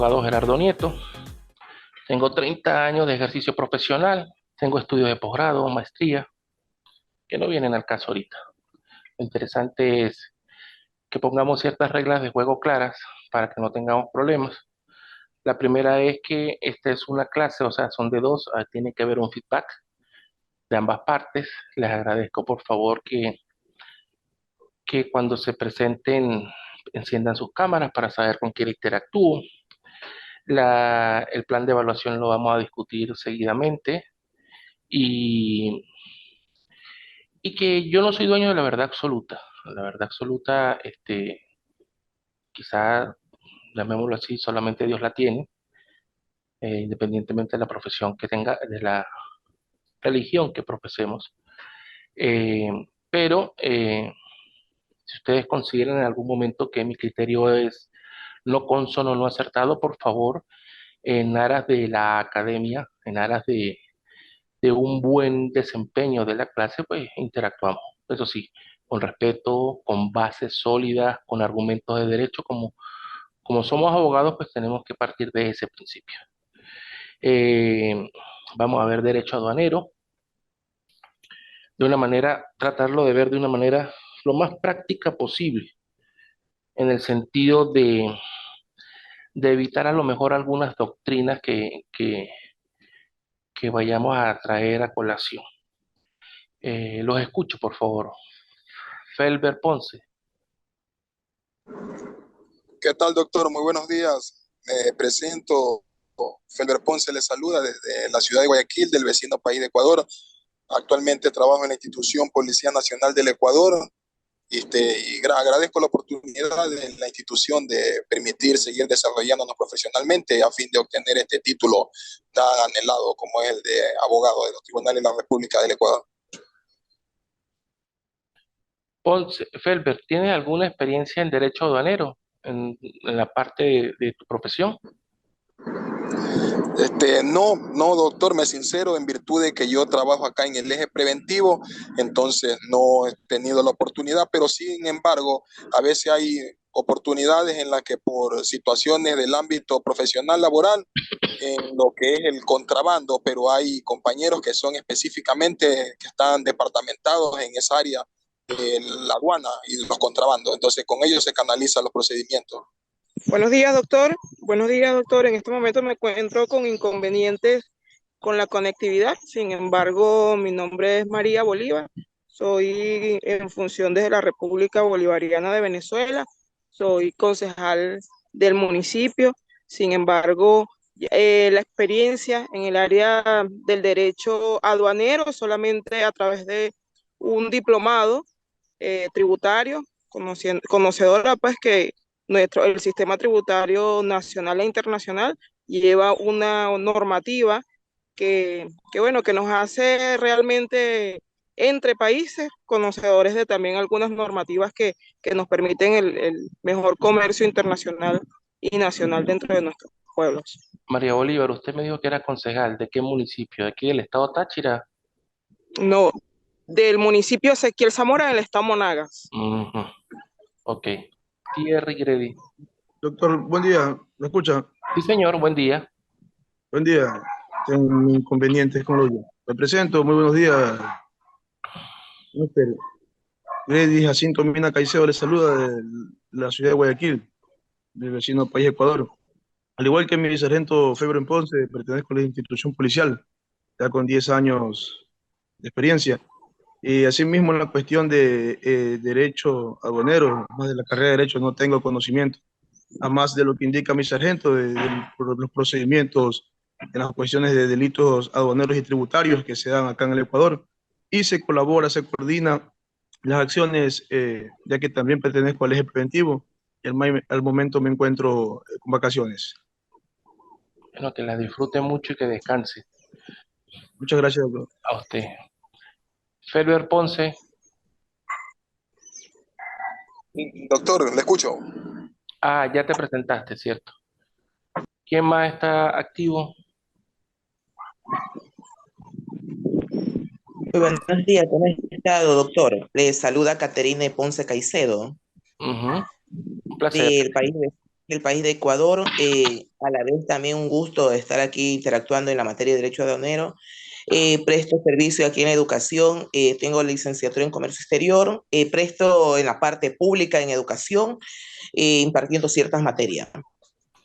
abogado Gerardo Nieto. Tengo 30 años de ejercicio profesional. Tengo estudios de posgrado, maestría, que no vienen al caso ahorita. Lo interesante es que pongamos ciertas reglas de juego claras para que no tengamos problemas. La primera es que esta es una clase, o sea, son de dos, tiene que haber un feedback de ambas partes. Les agradezco por favor que cuando se presenten enciendan sus cámaras para saber con quién interactúo. El plan de evaluación lo vamos a discutir seguidamente y, y que yo no soy dueño de la verdad absoluta. La verdad absoluta, quizá, llamémoslo así, solamente Dios la tiene, independientemente de la profesión que tenga, de la religión que profesemos. Eh, pero si ustedes consideran en algún momento que mi criterio es no consono, no acertado, por favor, en aras de la academia, en aras de un buen desempeño de la clase, pues interactuamos. Eso sí, con respeto, con bases sólidas, con argumentos de derecho, como somos abogados, pues tenemos que partir de ese principio. Eh, Vamos a ver derecho aduanero, de una manera, tratarlo de ver de una manera lo más práctica posible, en el sentido de evitar a lo mejor algunas doctrinas que vayamos a traer a colación. Los escucho, por favor. Felber Ponce. ¿Qué tal, doctor? Muy buenos días. Me presento. Felber Ponce le saluda desde la ciudad de Guayaquil, del vecino país de Ecuador. Actualmente trabajo en la institución Policía Nacional del Ecuador agradezco la oportunidad de la institución de permitir seguir desarrollándonos profesionalmente a fin de obtener este título tan anhelado como es el de abogado de los tribunales de la República del Ecuador. Ponce, Felber, ¿tienes alguna experiencia en derecho aduanero en la parte de tu profesión? No, doctor, me sincero, en virtud de que yo trabajo acá en el eje preventivo, entonces no he tenido la oportunidad, pero sin embargo, a veces hay oportunidades en las que por situaciones del ámbito profesional laboral, en lo que es el contrabando, pero hay compañeros que son específicamente, que están departamentados en esa área de la aduana y los contrabandos, entonces con ellos se canalizan los procedimientos. Buenos días, doctor. Buenos días, doctor. En este momento me encuentro con inconvenientes con la conectividad. Sin embargo, mi nombre es María Bolívar. Soy en función desde la República Bolivariana de Venezuela. Soy concejal del municipio. Sin embargo, la experiencia en el área del derecho aduanero solamente a través de un diplomado tributario, conocedora pues que el sistema tributario nacional e internacional lleva una normativa bueno, que nos hace realmente entre países conocedores de también algunas normativas que nos permiten el mejor comercio internacional y nacional dentro de nuestros pueblos. María Bolívar, usted me dijo que era concejal. ¿De qué municipio? ¿De aquí del estado Táchira? No, del municipio Ezequiel Zamora en el estado Monagas. Ujú. Ok. Thierry Gredi. Doctor, buen día. ¿Me escucha? Sí, señor, buen día. Buen día. Tengo inconvenientes con lo yo. Me presento, muy buenos días. Mr. Grady Jacinto Mina Caicedo le saluda de la ciudad de Guayaquil, del vecino país Ecuador. Al igual que mi sargento Febro Ponce, pertenezco a la institución policial, ya con 10 años de experiencia. Y asimismo en la cuestión de derecho aduanero, más de la carrera de derecho no tengo conocimiento, a más de lo que indica mi sargento, de los procedimientos en las cuestiones de delitos aduaneros y tributarios que se dan acá en el Ecuador, y se colabora, se coordina las acciones, ya que también pertenezco al eje preventivo, y al momento me encuentro con vacaciones. Bueno, que la disfrute mucho y que descanse. Muchas gracias, doctor. A usted. Felber Ponce. Doctor, le escucho. Ah, ya te presentaste, ¿cierto? ¿Quién más está activo? Muy buenos días, ¿cómo ha estado, doctor? Le saluda Caterine Ponce Caicedo, Ujú. Un placer. del país del país de Ecuador. A la vez también un gusto estar aquí interactuando en la materia de derecho aduanero. Presto servicio aquí en la educación, tengo licenciatura en comercio exterior, presto en la parte pública en educación, impartiendo ciertas materias.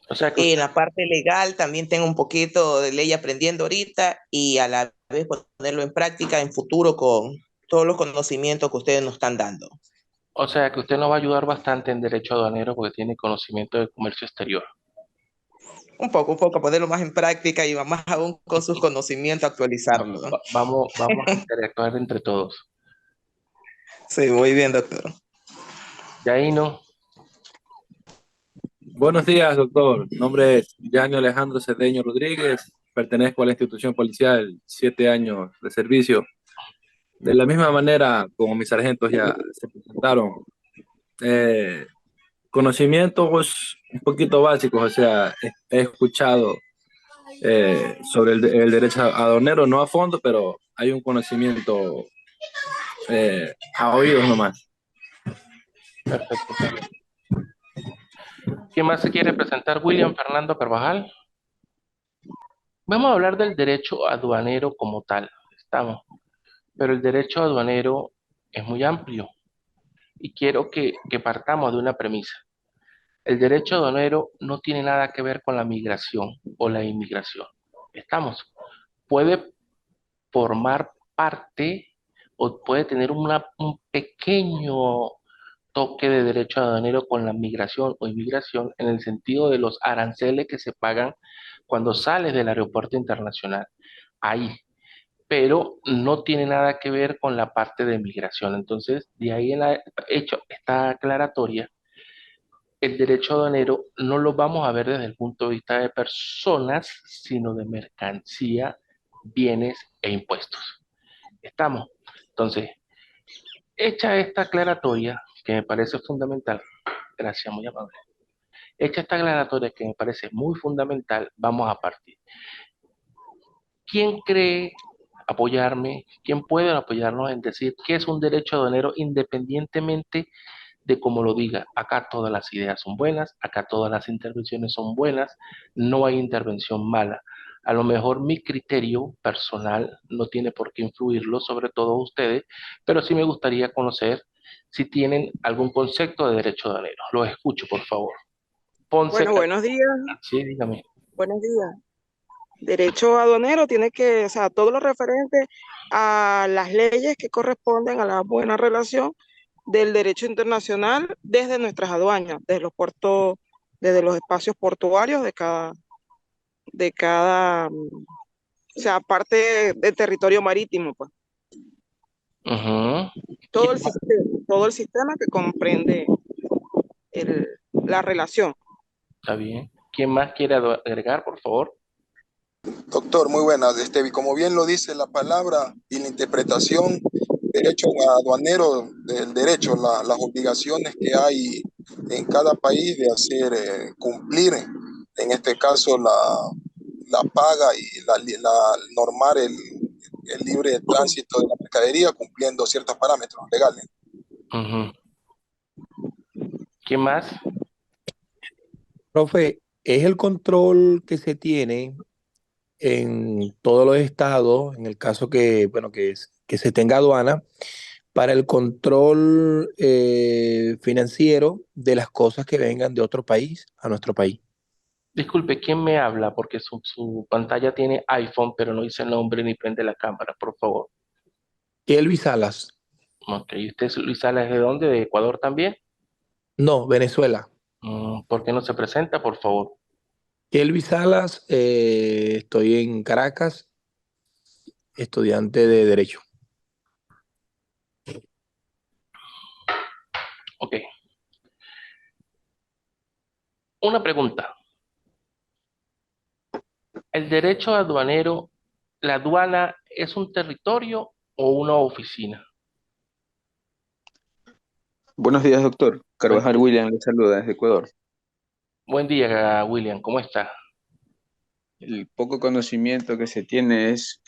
O sea que En usted, la parte legal también tengo un poquito de ley aprendiendo ahorita y a la vez ponerlo en práctica en futuro con todos los conocimientos que ustedes nos están dando. o sea que usted nos va a ayudar bastante en derecho aduanero porque tiene conocimiento de comercio exterior. Un poco, ponerlo más en práctica y más aún con sus conocimientos actualizarlo. Vamos a interactuar entre todos. Sí, muy bien, doctor. De ahí no, Buenos días, doctor. Mi nombre es Yanio Alejandro Cedeño Rodríguez. Pertenezco a la institución policial, 7 años de servicio. De la misma manera, como mis sargentos ya se presentaron, eh, conocimientos un poquito básicos, o sea, he escuchado sobre el derecho aduanero, no a fondo, pero hay un conocimiento a oídos nomás. perfecto. ¿Quién más se quiere presentar? William Fernando Carvajal. Vamos a hablar del derecho aduanero como tal. Estamos. Pero el derecho aduanero es muy amplio y quiero que partamos de una premisa. El derecho aduanero no tiene nada que ver con la migración o la inmigración. Estamos. Puede formar parte o puede tener un pequeño toque de derecho aduanero con la migración o inmigración en el sentido de los aranceles que se pagan cuando sales del aeropuerto internacional. Ahí, pero no tiene nada que ver con la parte de migración. Entonces, de ahí en hecho esta aclaratoria, el derecho aduanero no lo vamos a ver desde el punto de vista de personas, sino de mercancía, bienes e impuestos. ¿Estamos? Entonces, hecha esta aclaratoria, que me parece fundamental, gracias, muy amable. Hecha esta aclaratoria que me parece muy fundamental, vamos a partir. ¿Quién cree apoyarme? ¿Quién puede apoyarnos en decir qué es un derecho aduanero independientemente de cómo lo diga? Acá todas las ideas son buenas, acá todas las intervenciones son buenas, no hay intervención mala. A lo mejor mi criterio personal no tiene por qué influirlo sobre todos ustedes, pero sí me gustaría conocer si tienen algún concepto de derecho aduanero. Los escucho, por favor. Ponce, Bueno, buenos días, sí, dígame. buenos días. Derecho aduanero tiene que, o sea, todo lo referente a las leyes que corresponden a la buena relación del derecho internacional desde nuestras aduanas, desde los puertos, desde los espacios portuarios o sea, parte del territorio marítimo, pues, Ujú. todo todo el sistema que comprende la relación. Está bien. ¿Quién más quiere agregar, por favor? Doctor, muy buenas. Como bien lo dice la palabra y la interpretación, derecho aduanero del derecho, las obligaciones que hay en cada país de hacer cumplir, en este caso, la paga y normar el libre tránsito de la mercadería cumpliendo ciertos parámetros legales. Ujú. ¿Quién más? Profe, es el control que se tiene en todos los estados, en el caso que, bueno, que se tenga aduana, para el control financiero de las cosas que vengan de otro país a nuestro país. Disculpe, ¿quién me habla? Porque su pantalla tiene iPhone, pero no dice el nombre ni prende la cámara, por favor. Kelvis Salas, Ok, ¿y usted, Luis Salas, de dónde? ¿De Ecuador también? no, Venezuela. ¿Por qué no se presenta, por favor? Kelvis Salas, estoy en Caracas, estudiante de Derecho. Ok, una pregunta. ¿El derecho aduanero, la aduana es un territorio o una oficina? Buenos días, doctor. Buen, Carvajal William le saluda desde Ecuador. buen día, William, ¿cómo está? El poco conocimiento que se tiene es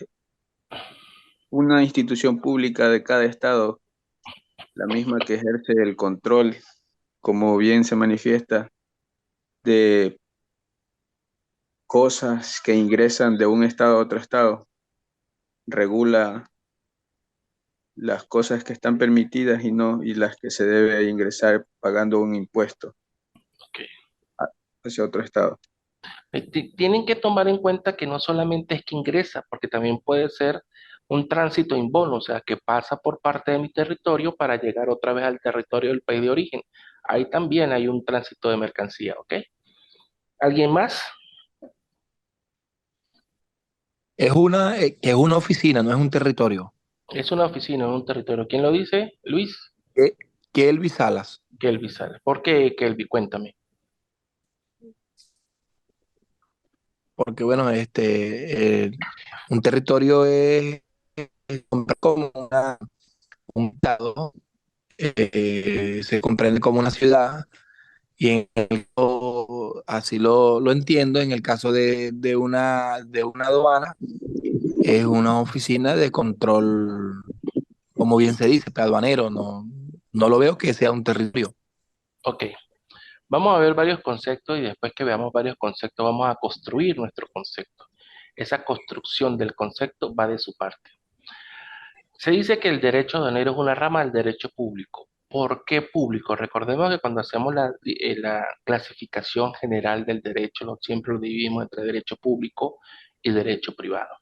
una institución pública de cada estado, la misma que ejerce el control, como bien se manifiesta, de cosas que ingresan de un estado a otro estado. Regula las cosas que están permitidas y no, y las que se debe ingresar pagando un impuesto Ok. hacia otro estado. Tienen que tomar en cuenta que no solamente es que ingresa, porque también puede ser un tránsito in bono, o sea, que pasa por parte de mi territorio para llegar otra vez al territorio del país de origen. Ahí también hay un tránsito de mercancía, ¿ok? ¿Alguien más? Que es una oficina, no es un territorio. Es una oficina en un territorio. ¿Quién lo dice? Luis Que, que Elvis Salas. Kelvi Sales. ¿Por qué Kelvi? Cuéntame. Porque bueno, un territorio es como un estado, se comprende como una ciudad, y así lo entiendo, en el caso de una aduana, es una oficina de control, como bien se dice, aduanero, no lo veo que sea un territorio. Ok. Vamos a ver varios conceptos y después que veamos varios conceptos vamos a construir nuestro concepto. Esa construcción del concepto va de su parte. Se dice que el derecho aduanero es una rama del derecho público. ¿Por qué público? Recordemos que cuando hacemos la clasificación general del derecho, siempre lo dividimos entre derecho público y derecho privado.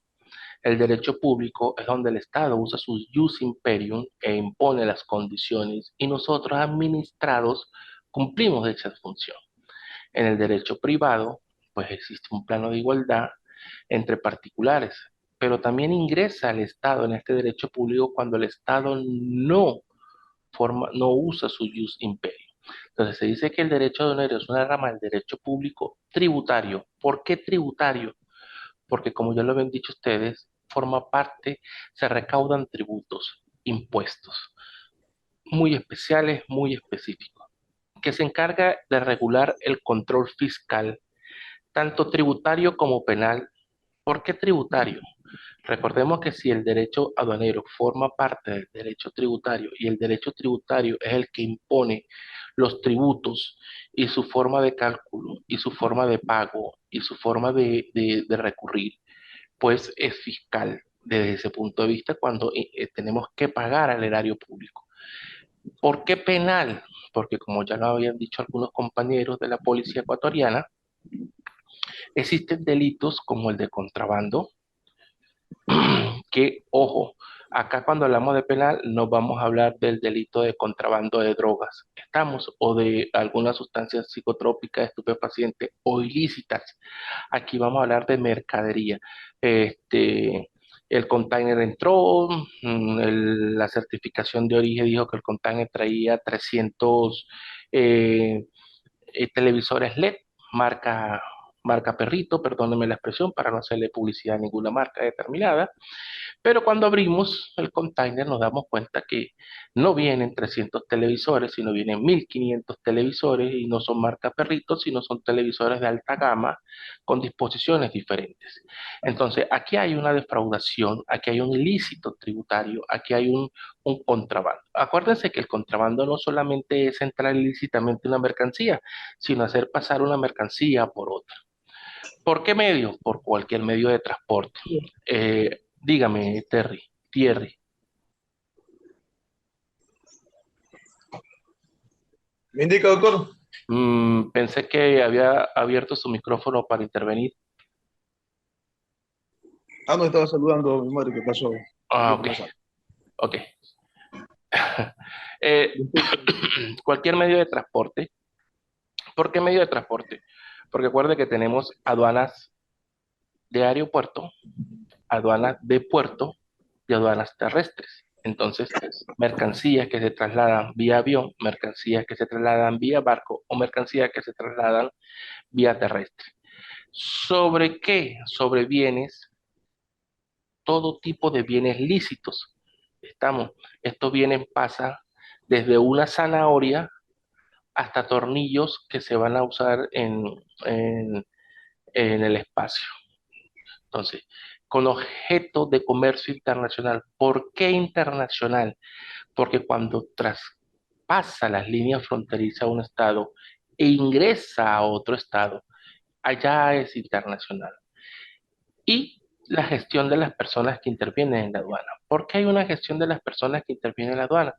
El derecho público es donde el Estado usa su jus imperium e impone las condiciones y nosotros administrados cumplimos esa función. En el derecho privado, pues existe un plano de igualdad entre particulares, pero también ingresa el Estado en este derecho público cuando el Estado no usa su jus imperium. Entonces se dice que el derecho aduanero es una rama del derecho público tributario. ¿Por qué tributario? Porque como ya lo habían dicho ustedes, forma parte, se recaudan tributos, impuestos, muy especiales, muy específicos, que se encarga de regular el control fiscal, tanto tributario como penal. ¿Por qué tributario? Recordemos que si el derecho aduanero forma parte del derecho tributario y el derecho tributario es el que impone los tributos y su forma de cálculo y su forma de pago y su forma de recurrir, pues es fiscal desde ese punto de vista cuando tenemos que pagar al erario público. ¿Por qué penal? Porque como ya lo habían dicho algunos compañeros de la policía ecuatoriana, existen delitos como el de contrabando, que, ojo, acá cuando hablamos de penal no vamos a hablar del delito de contrabando de drogas, estamos, o de alguna sustancia psicotrópica, estupefaciente o ilícitas. Aquí vamos a hablar de mercadería. El container entró, la certificación de origen dijo que el container traía 300 eh, televisores LED, marca Perrito, perdónenme la expresión para no hacerle publicidad a ninguna marca determinada. Pero cuando abrimos el container nos damos cuenta que no vienen 300 televisores, sino vienen 1500 televisores y no son marca Perrito, sino son televisores de alta gama con disposiciones diferentes. Entonces, aquí hay una defraudación, aquí hay un ilícito tributario, aquí hay un contrabando. Acuérdense que el contrabando no solamente es entrar ilícitamente una mercancía, sino hacer pasar una mercancía por otra. ¿Por qué medio? Por cualquier medio de transporte. Dígame, Thierry. ¿Me indica, doctor? Pensé que había abierto su micrófono para intervenir. Ah, no, estaba saludando a mi madre, ¿qué pasó? Ah, Yo ok, pasar. ok. Eh, cualquier medio de transporte. ¿Por qué medio de transporte? Porque acuerde que tenemos aduanas de aeropuerto, aduanas de puerto y aduanas terrestres. Entonces, mercancías que se trasladan vía avión, mercancías que se trasladan vía barco o mercancías que se trasladan vía terrestre. ¿Sobre qué? Sobre bienes, todo tipo de bienes lícitos. Estos bienes pasan desde una zanahoria hasta tornillos que se van a usar en el espacio. Entonces, con objeto de comercio internacional. ¿Por qué internacional? Porque cuando traspasa las líneas fronterizas a un estado e ingresa a otro estado, allá es internacional. Y la gestión de las personas que intervienen en la aduana. ¿Por qué hay una gestión de las personas que intervienen en la aduana?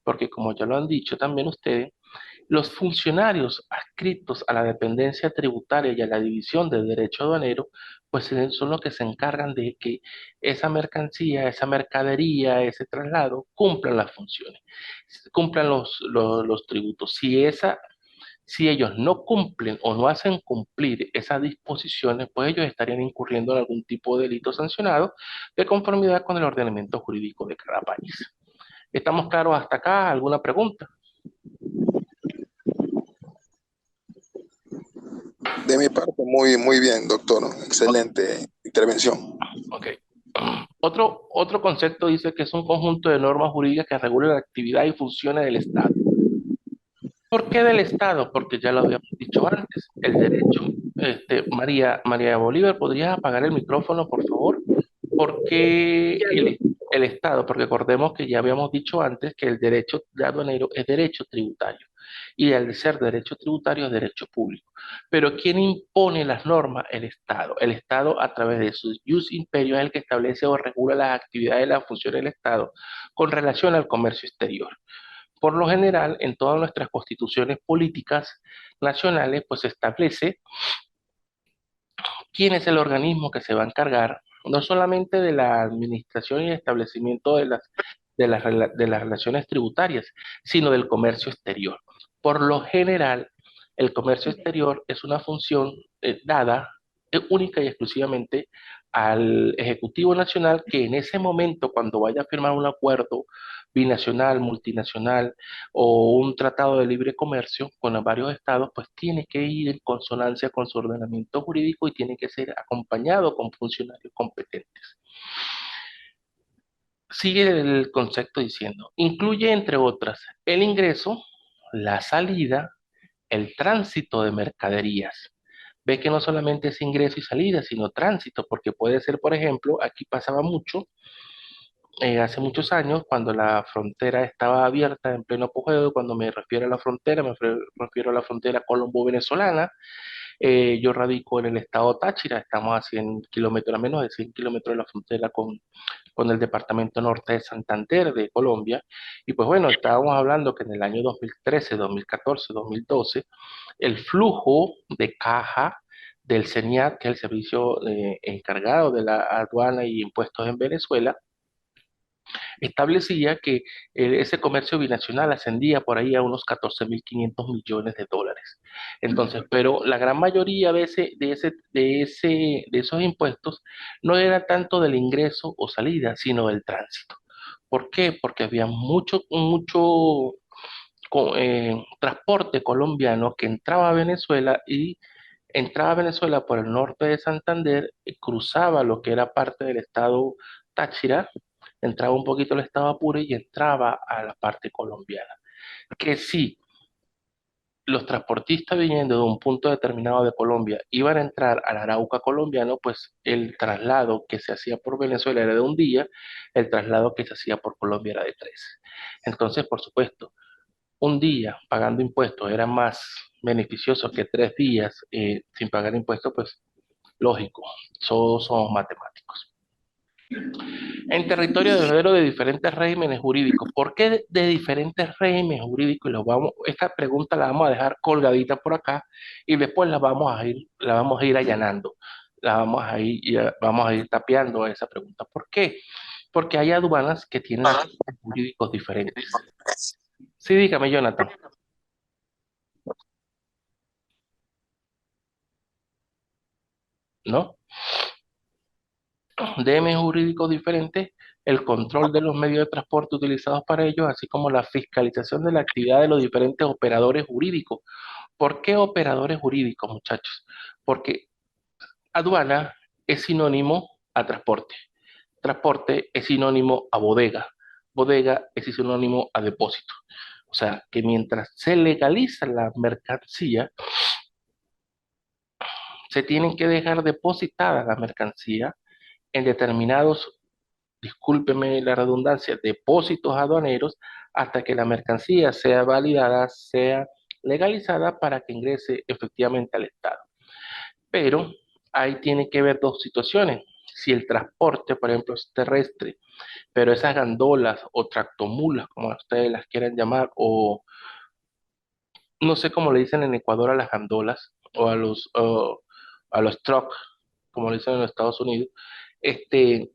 Porque como ya lo han dicho también ustedes, los funcionarios adscritos a la dependencia tributaria y a la división de derecho aduanero, pues son los que se encargan de que esa mercancía, esa mercadería, ese traslado cumplan las funciones, cumplan los tributos. Si ellos no cumplen o no hacen cumplir esas disposiciones, pues ellos estarían incurriendo en algún tipo de delito sancionado de conformidad con el ordenamiento jurídico de cada país. ¿Estamos claros hasta acá? ¿Alguna pregunta? De mi parte, muy bien, doctor. Excelente intervención. Ok. Otro concepto dice que es un conjunto de normas jurídicas que regulan la actividad y funciones del Estado. ¿Por qué del Estado? Porque ya lo habíamos dicho antes, el derecho. María Bolívar, ¿podrías apagar el micrófono, por favor? Porque el Estado, porque recordemos que ya habíamos dicho antes que el derecho de aduanero es derecho tributario y al ser derecho tributario es derecho público. Pero ¿quién impone las normas? El Estado. El Estado a través de su jus imperio es el que establece o regula las actividades y las funciones del Estado con relación al comercio exterior. Por lo general, en todas nuestras constituciones políticas nacionales, pues se establece quién es el organismo que se va a encargar no solamente de la administración y establecimiento de las relaciones tributarias, sino del comercio exterior. Por lo general, el comercio exterior es una función dada única y exclusivamente al Ejecutivo Nacional que en ese momento, cuando vaya a firmar un acuerdo binacional, multinacional o un tratado de libre comercio con varios estados, pues tiene que ir en consonancia con su ordenamiento jurídico y tiene que ser acompañado con funcionarios competentes. Sigue el concepto diciendo, incluye entre otras el ingreso, la salida, el tránsito de mercaderías. Ve que no solamente es ingreso y salida, sino tránsito, porque puede ser, por ejemplo, aquí pasaba mucho, hace muchos años, cuando la frontera estaba abierta en pleno apogeo. Cuando me refiero a la frontera, refiero a la frontera colombo-venezolana. Yo radico en el estado Táchira, estamos a 100 kilómetros, a menos de 100 kilómetros de la frontera con el departamento norte de Santander de Colombia. Y pues bueno, estábamos hablando que en el año 2013, 2014, 2012, el flujo de caja del CENIAT, que es el servicio encargado de la aduana y impuestos en Venezuela, establecía que ese comercio binacional ascendía por ahí a unos 14.500 millones de dólares. Entonces, pero la gran mayoría de esos impuestos no era tanto del ingreso o salida, sino del tránsito. ¿Por qué? Porque había mucho transporte colombiano que entraba a Venezuela y entraba a Venezuela por el norte de Santander, cruzaba lo que era parte del estado Táchira, entraba un poquito al estado Apure y entraba a la parte colombiana. Que si los transportistas viniendo de un punto determinado de Colombia iban a entrar al Arauca colombiano, pues el traslado que se hacía por Venezuela era de un día, el traslado que se hacía por Colombia era de 3. Entonces, por supuesto, un día pagando impuestos era más beneficioso que 3 días sin pagar impuestos, pues lógico, todos somos matemáticos. En territorio deudero de diferentes regímenes jurídicos. ¿Por qué de diferentes regímenes jurídicos? Esta pregunta la vamos a dejar colgadita por acá y después la vamos a ir allanando. Vamos a ir tapeando esa pregunta. ¿Por qué? Porque hay aduanas que tienen regímenes jurídicos diferentes. Sí, dígame, Jonathan. ¿No? DM jurídicos diferentes, el control de los medios de transporte utilizados para ellos, así como la fiscalización de la actividad de los diferentes operadores jurídicos. ¿Por qué operadores jurídicos, muchachos? Porque aduana es sinónimo a transporte. Transporte es sinónimo a bodega. Bodega es sinónimo a depósito. O sea, que mientras se legaliza la mercancía, se tienen que dejar depositada la mercancía en determinados, discúlpeme la redundancia, depósitos aduaneros hasta que la mercancía sea validada, sea legalizada para que ingrese efectivamente al Estado. Pero ahí tiene que ver dos situaciones. Si el transporte, por ejemplo, es terrestre, pero esas gandolas o tractomulas, como ustedes las quieran llamar, o no sé cómo le dicen en Ecuador a las gandolas, a los trucks, como le dicen en los Estados Unidos, este,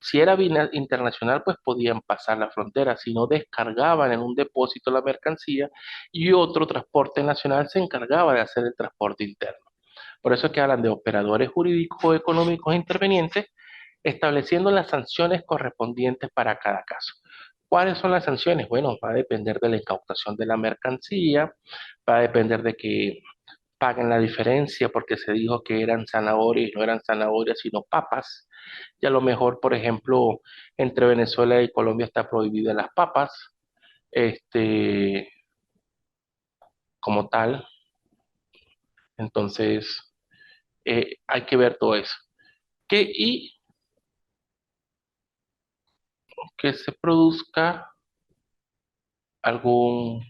si era internacional, pues podían pasar la frontera, si no descargaban en un depósito la mercancía y otro transporte nacional se encargaba de hacer el transporte interno. Por eso es que hablan de operadores jurídicos económicos intervenientes, estableciendo las sanciones correspondientes para cada caso. ¿Cuáles son las sanciones? Bueno, va a depender de la incautación de la mercancía, va a depender de que paguen la diferencia porque se dijo que eran zanahorias y no eran zanahorias sino papas. Y a lo mejor, por ejemplo, entre Venezuela y Colombia está prohibida las papas, este, como tal. Entonces, hay que ver todo eso. Y que se produzca algún...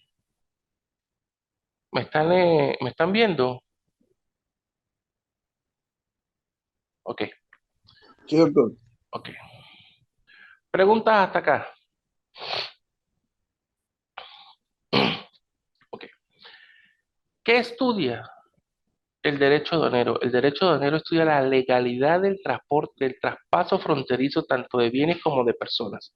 me están viendo? Ok, Sí, doctor. ok. Preguntas hasta acá. Ok. ¿Qué estudia el derecho aduanero? El derecho aduanero estudia la legalidad del transporte, del traspaso fronterizo tanto de bienes como de personas.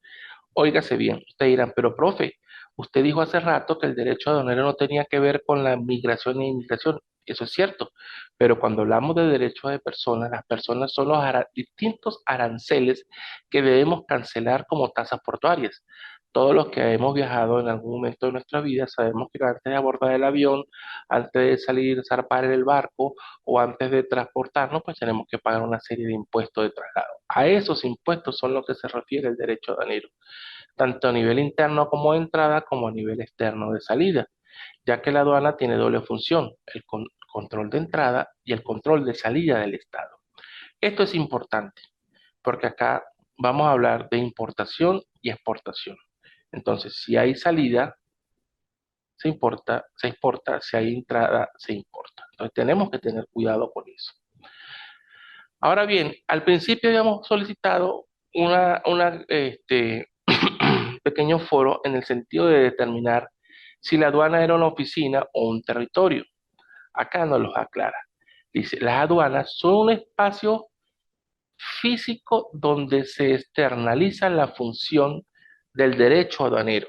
Óigase bien, ustedes dirán, pero profe, usted dijo hace rato que el derecho aduanero no tenía que ver con la migración e inmigración. Eso es cierto, pero cuando hablamos de derechos de personas, las personas son los distintos aranceles que debemos cancelar como tasas portuarias. Todos los que hemos viajado en algún momento de nuestra vida sabemos que antes de abordar el avión, antes de salir, zarpar en el barco o antes de transportarnos, pues tenemos que pagar una serie de impuestos de traslado. A esos impuestos son los que se refiere el derecho aduanero tanto a nivel interno como de entrada como a nivel externo de salida, ya que la aduana tiene doble función, el control de entrada y el control de salida del Estado. Esto es importante porque acá vamos a hablar de importación y exportación. Entonces, si hay salida, se exporta, si hay entrada, se importa. Entonces, tenemos que tener cuidado con eso. Ahora bien, al principio habíamos solicitado pequeño foro en el sentido de determinar si la aduana era una oficina o un territorio. Acá nos los aclara. Dice, las aduanas son un espacio físico donde se externaliza la función del derecho aduanero.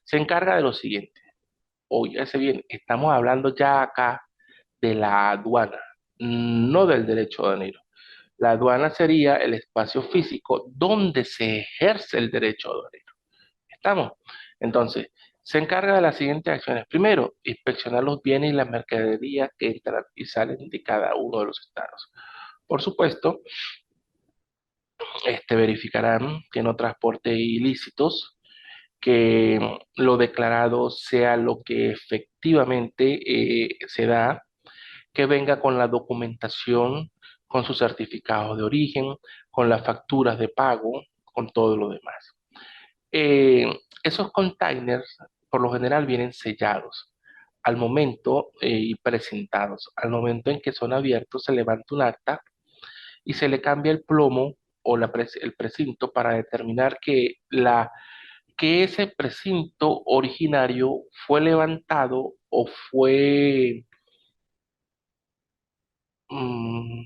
Se encarga de lo siguiente. Óyase bien, estamos hablando ya acá de la aduana, no del derecho aduanero. La aduana sería el espacio físico donde se ejerce el derecho aduanero. ¿Estamos? Entonces, se encarga de las siguientes acciones. Primero, inspeccionar los bienes y las mercaderías que entran y salen de cada uno de los estados. Por supuesto, verificarán que no transporte ilícitos, que lo declarado sea lo que efectivamente se da, que venga con la documentación, con sus certificados de origen, con las facturas de pago, con todo lo demás. Esos containers por lo general vienen sellados al momento y presentados. Al momento en que son abiertos se levanta un acta y se le cambia el plomo o el precinto para determinar que ese precinto originario fue levantado o fue mm,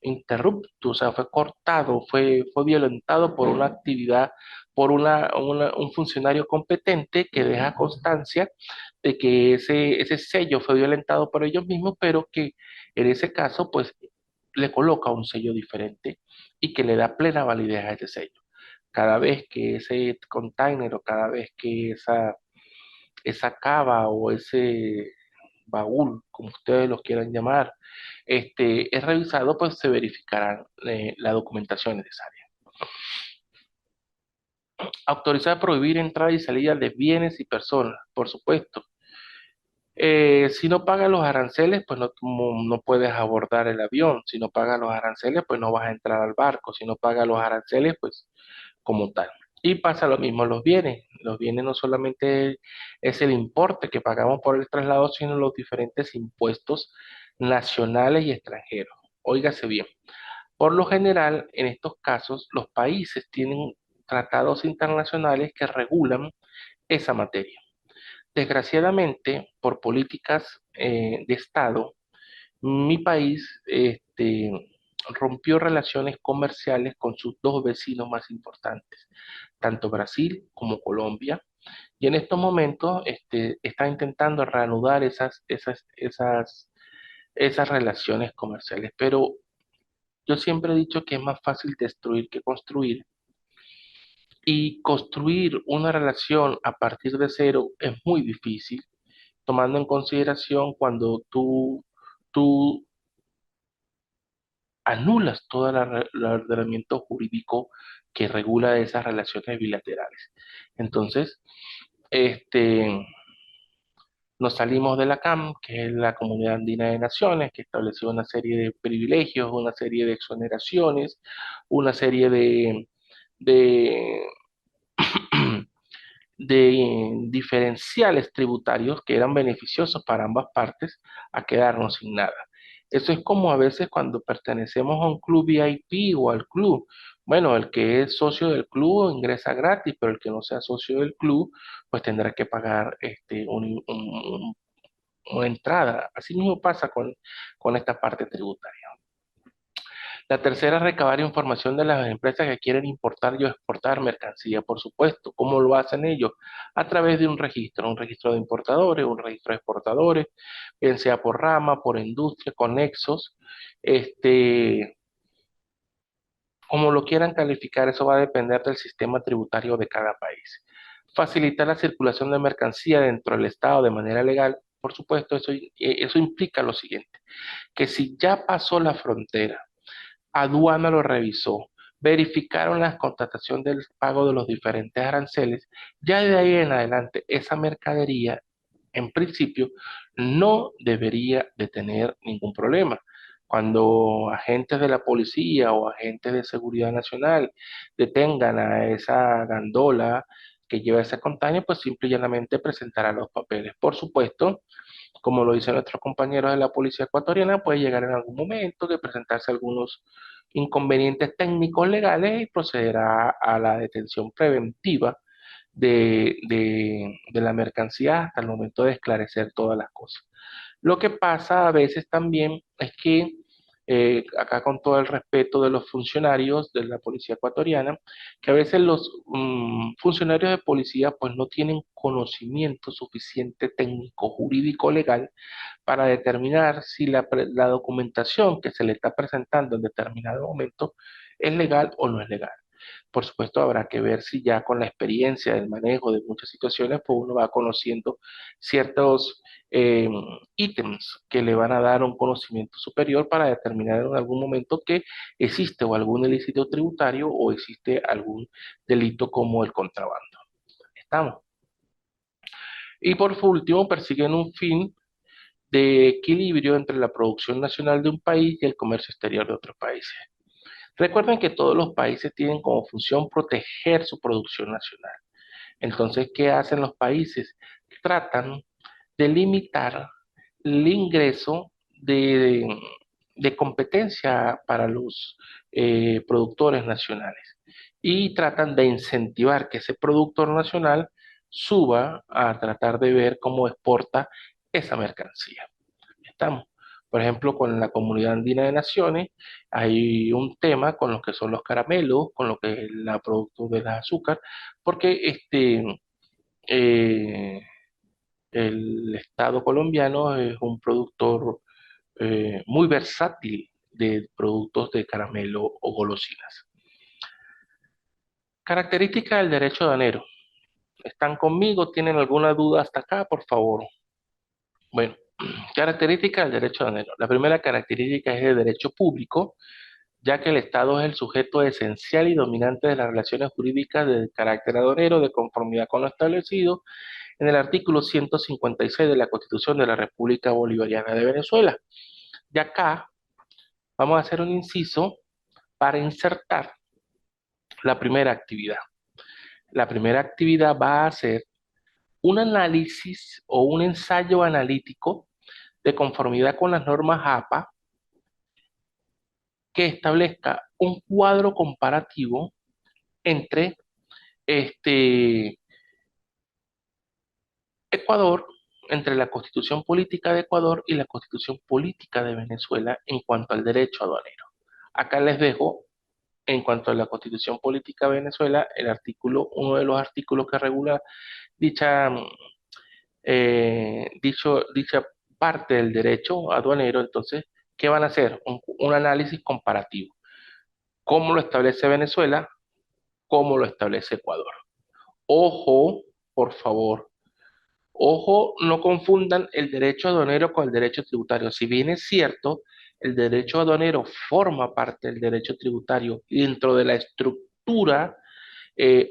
interrupto, o sea, fue cortado, fue violentado por una actividad, por un funcionario competente que deja constancia de que ese sello fue violentado por ellos mismos, pero que en ese caso, pues, le coloca un sello diferente y que le da plena validez a ese sello. Cada vez que ese container o cada vez que esa cava o ese baúl, como ustedes los quieran llamar, es revisado, pues se verificará la documentación necesaria. Autorizar prohibir entrada y salida de bienes y personas, por supuesto. Si no pagas los aranceles, pues no puedes abordar el avión. Si no pagas los aranceles, pues no vas a entrar al barco. Si no pagas los aranceles, pues como tal. Y pasa lo mismo los bienes. Los bienes no solamente es el importe que pagamos por el traslado, sino los diferentes impuestos nacionales y extranjeros. Óigase bien. Por lo general, en estos casos, los países tienen tratados internacionales que regulan esa materia. Desgraciadamente, por políticas de Estado, mi país rompió relaciones comerciales con sus dos vecinos más importantes, tanto Brasil como Colombia, y en estos momentos está intentando reanudar esas relaciones comerciales. Pero yo siempre he dicho que es más fácil destruir que construir, y construir una relación a partir de cero es muy difícil, tomando en consideración cuando tú anulas todo el ordenamiento jurídico que regula esas relaciones bilaterales. Entonces, este, nos salimos de la CAM, que es la Comunidad Andina de Naciones, que estableció una serie de privilegios, una serie de exoneraciones, una serie de de diferenciales tributarios que eran beneficiosos para ambas partes, a quedarnos sin nada. Eso es como a veces cuando pertenecemos a un club VIP o al club. Bueno, el que es socio del club ingresa gratis, pero el que no sea socio del club, pues tendrá que pagar una entrada. Así mismo pasa con esta parte tributaria. La tercera es recabar información de las empresas que quieren importar y exportar mercancía, por supuesto. ¿Cómo lo hacen ellos? A través de un registro de importadores, un registro de exportadores, bien sea por rama, por industria, con nexos, como lo quieran calificar, eso va a depender del sistema tributario de cada país. Facilitar la circulación de mercancía dentro del Estado de manera legal, por supuesto, eso implica lo siguiente, que si ya pasó la frontera, aduana lo revisó, verificaron la constatación del pago de los diferentes aranceles, ya de ahí en adelante esa mercadería, en principio, no debería de tener ningún problema. Cuando agentes de la policía o agentes de seguridad nacional detengan a esa gandola que lleva ese container, pues simple y llanamente presentará los papeles. Por supuesto, como lo dicen nuestros compañeros de la policía ecuatoriana, puede llegar en algún momento de presentarse algunos inconvenientes técnicos legales y procederá a la detención preventiva de la mercancía hasta el momento de esclarecer todas las cosas. Lo que pasa a veces también es que, acá con todo el respeto de los funcionarios de la policía ecuatoriana, que a veces los funcionarios de policía pues no tienen conocimiento suficiente técnico, jurídico, legal para determinar si la documentación que se le está presentando en determinado momento es legal o no es legal. Por supuesto, habrá que ver si ya con la experiencia del manejo de muchas situaciones, pues uno va conociendo ciertos eh, ítems que le van a dar un conocimiento superior para determinar en algún momento que existe o algún ilícito tributario o existe algún delito como el contrabando. Estamos. Y por último, persiguen un fin de equilibrio entre la producción nacional de un país y el comercio exterior de otros países. Recuerden que todos los países tienen como función proteger su producción nacional. Entonces, ¿qué hacen los países? Tratan de limitar el ingreso de competencia para los productores nacionales y tratan de incentivar que ese productor nacional suba a tratar de ver cómo exporta esa mercancía. Estamos. Por ejemplo, con la Comunidad Andina de Naciones hay un tema con lo que son los caramelos, con lo que es la producto del azúcar, porque eh, el Estado colombiano es un productor muy versátil de productos de caramelo o golosinas. Característica del derecho aduanero. ¿Están conmigo? ¿Tienen alguna duda hasta acá, por favor? Bueno, característica del derecho aduanero. La primera característica es el derecho público, ya que el Estado es el sujeto esencial y dominante de las relaciones jurídicas de carácter aduanero de conformidad con lo establecido en el artículo 156 de la Constitución de la República Bolivariana de Venezuela. Y acá vamos a hacer un inciso para insertar la primera actividad. La primera actividad va a ser un análisis o un ensayo analítico de conformidad con las normas APA que establezca un cuadro comparativo entre este Ecuador, entre la Constitución Política de Ecuador y la Constitución Política de Venezuela en cuanto al derecho aduanero. Acá les dejo, en cuanto a la Constitución Política de Venezuela, el artículo, uno de los artículos que regula dicha, dicha parte del derecho aduanero. Entonces, ¿qué van a hacer? Un análisis comparativo. ¿Cómo lo establece Venezuela? ¿Cómo lo establece Ecuador? Ojo, por favor, ojo, no confundan el derecho aduanero con el derecho tributario. Si bien es cierto, el derecho aduanero forma parte del derecho tributario y dentro de la estructura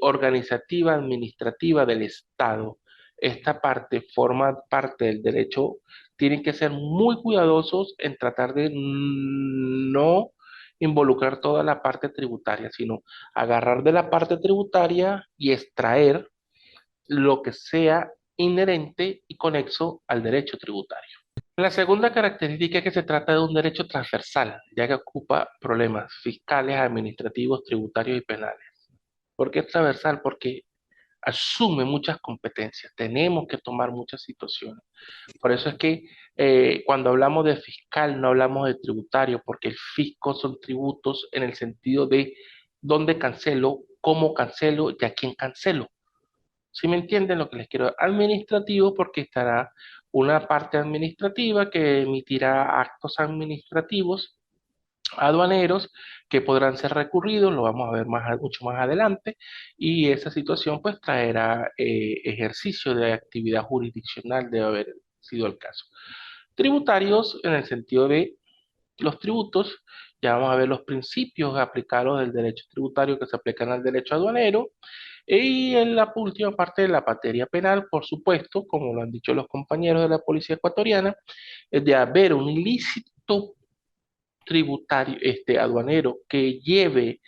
organizativa, administrativa del Estado, esta parte forma parte del derecho. Tienen que ser muy cuidadosos en tratar de no involucrar toda la parte tributaria, sino agarrar de la parte tributaria y extraer lo que sea inherente y conexo al derecho tributario. La segunda característica es que se trata de un derecho transversal, ya que ocupa problemas fiscales, administrativos, tributarios y penales. ¿Por qué transversal? Porque asume muchas competencias, tenemos que tomar muchas situaciones. Por eso es que cuando hablamos de fiscal no hablamos de tributario, porque el fisco son tributos en el sentido de dónde cancelo, cómo cancelo y a quién cancelo. ¿Sí me entienden lo que les quiero? Administrativo, porque estará una parte administrativa que emitirá actos administrativos aduaneros que podrán ser recurridos, lo vamos a ver mucho más adelante, y esa situación pues traerá ejercicio de actividad jurisdiccional, debe haber sido el caso. Tributarios en el sentido de los tributos, ya vamos a ver los principios aplicados del derecho tributario que se aplican al derecho aduanero, y en la última parte de la materia penal, por supuesto, como lo han dicho los compañeros de la policía ecuatoriana, es de haber un ilícito tributario, aduanero, que lleve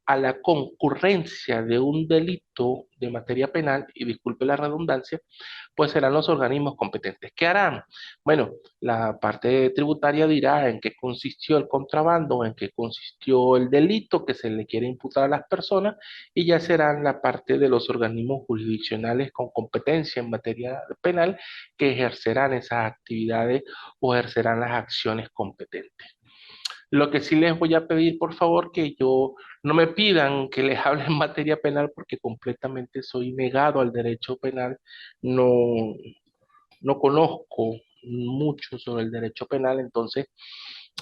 a la concurrencia de un delito de materia penal, y disculpe la redundancia, pues serán los organismos competentes. ¿Qué harán? Bueno, la parte tributaria dirá en qué consistió el contrabando, en qué consistió el delito que se le quiere imputar a las personas, y ya serán la parte de los organismos jurisdiccionales con competencia en materia penal que ejercerán esas actividades o ejercerán las acciones competentes. Lo que sí les voy a pedir, por favor, que yo no me pidan que les hable en materia penal porque completamente soy negado al derecho penal. No, no conozco mucho sobre el derecho penal, entonces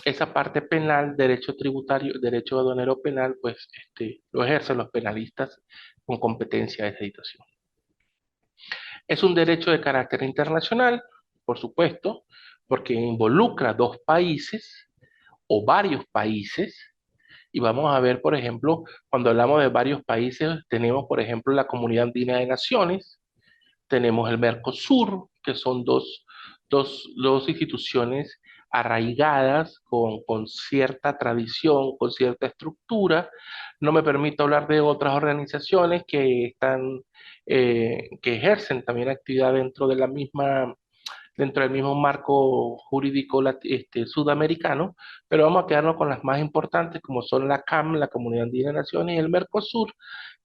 esa parte penal, derecho tributario, derecho aduanero penal, pues lo ejercen los penalistas con competencia de esa situación. Es un derecho de carácter internacional, por supuesto, porque involucra dos países o varios países. Y vamos a ver, por ejemplo, cuando hablamos de varios países, tenemos, por ejemplo, la Comunidad Andina de Naciones, tenemos el Mercosur, que son dos instituciones arraigadas con cierta tradición, con cierta estructura. No me permito hablar de otras organizaciones que están, que ejercen también actividad dentro del mismo marco jurídico sudamericano, pero vamos a quedarnos con las más importantes, como son la CAM, la Comunidad Andina de Naciones, y el Mercosur.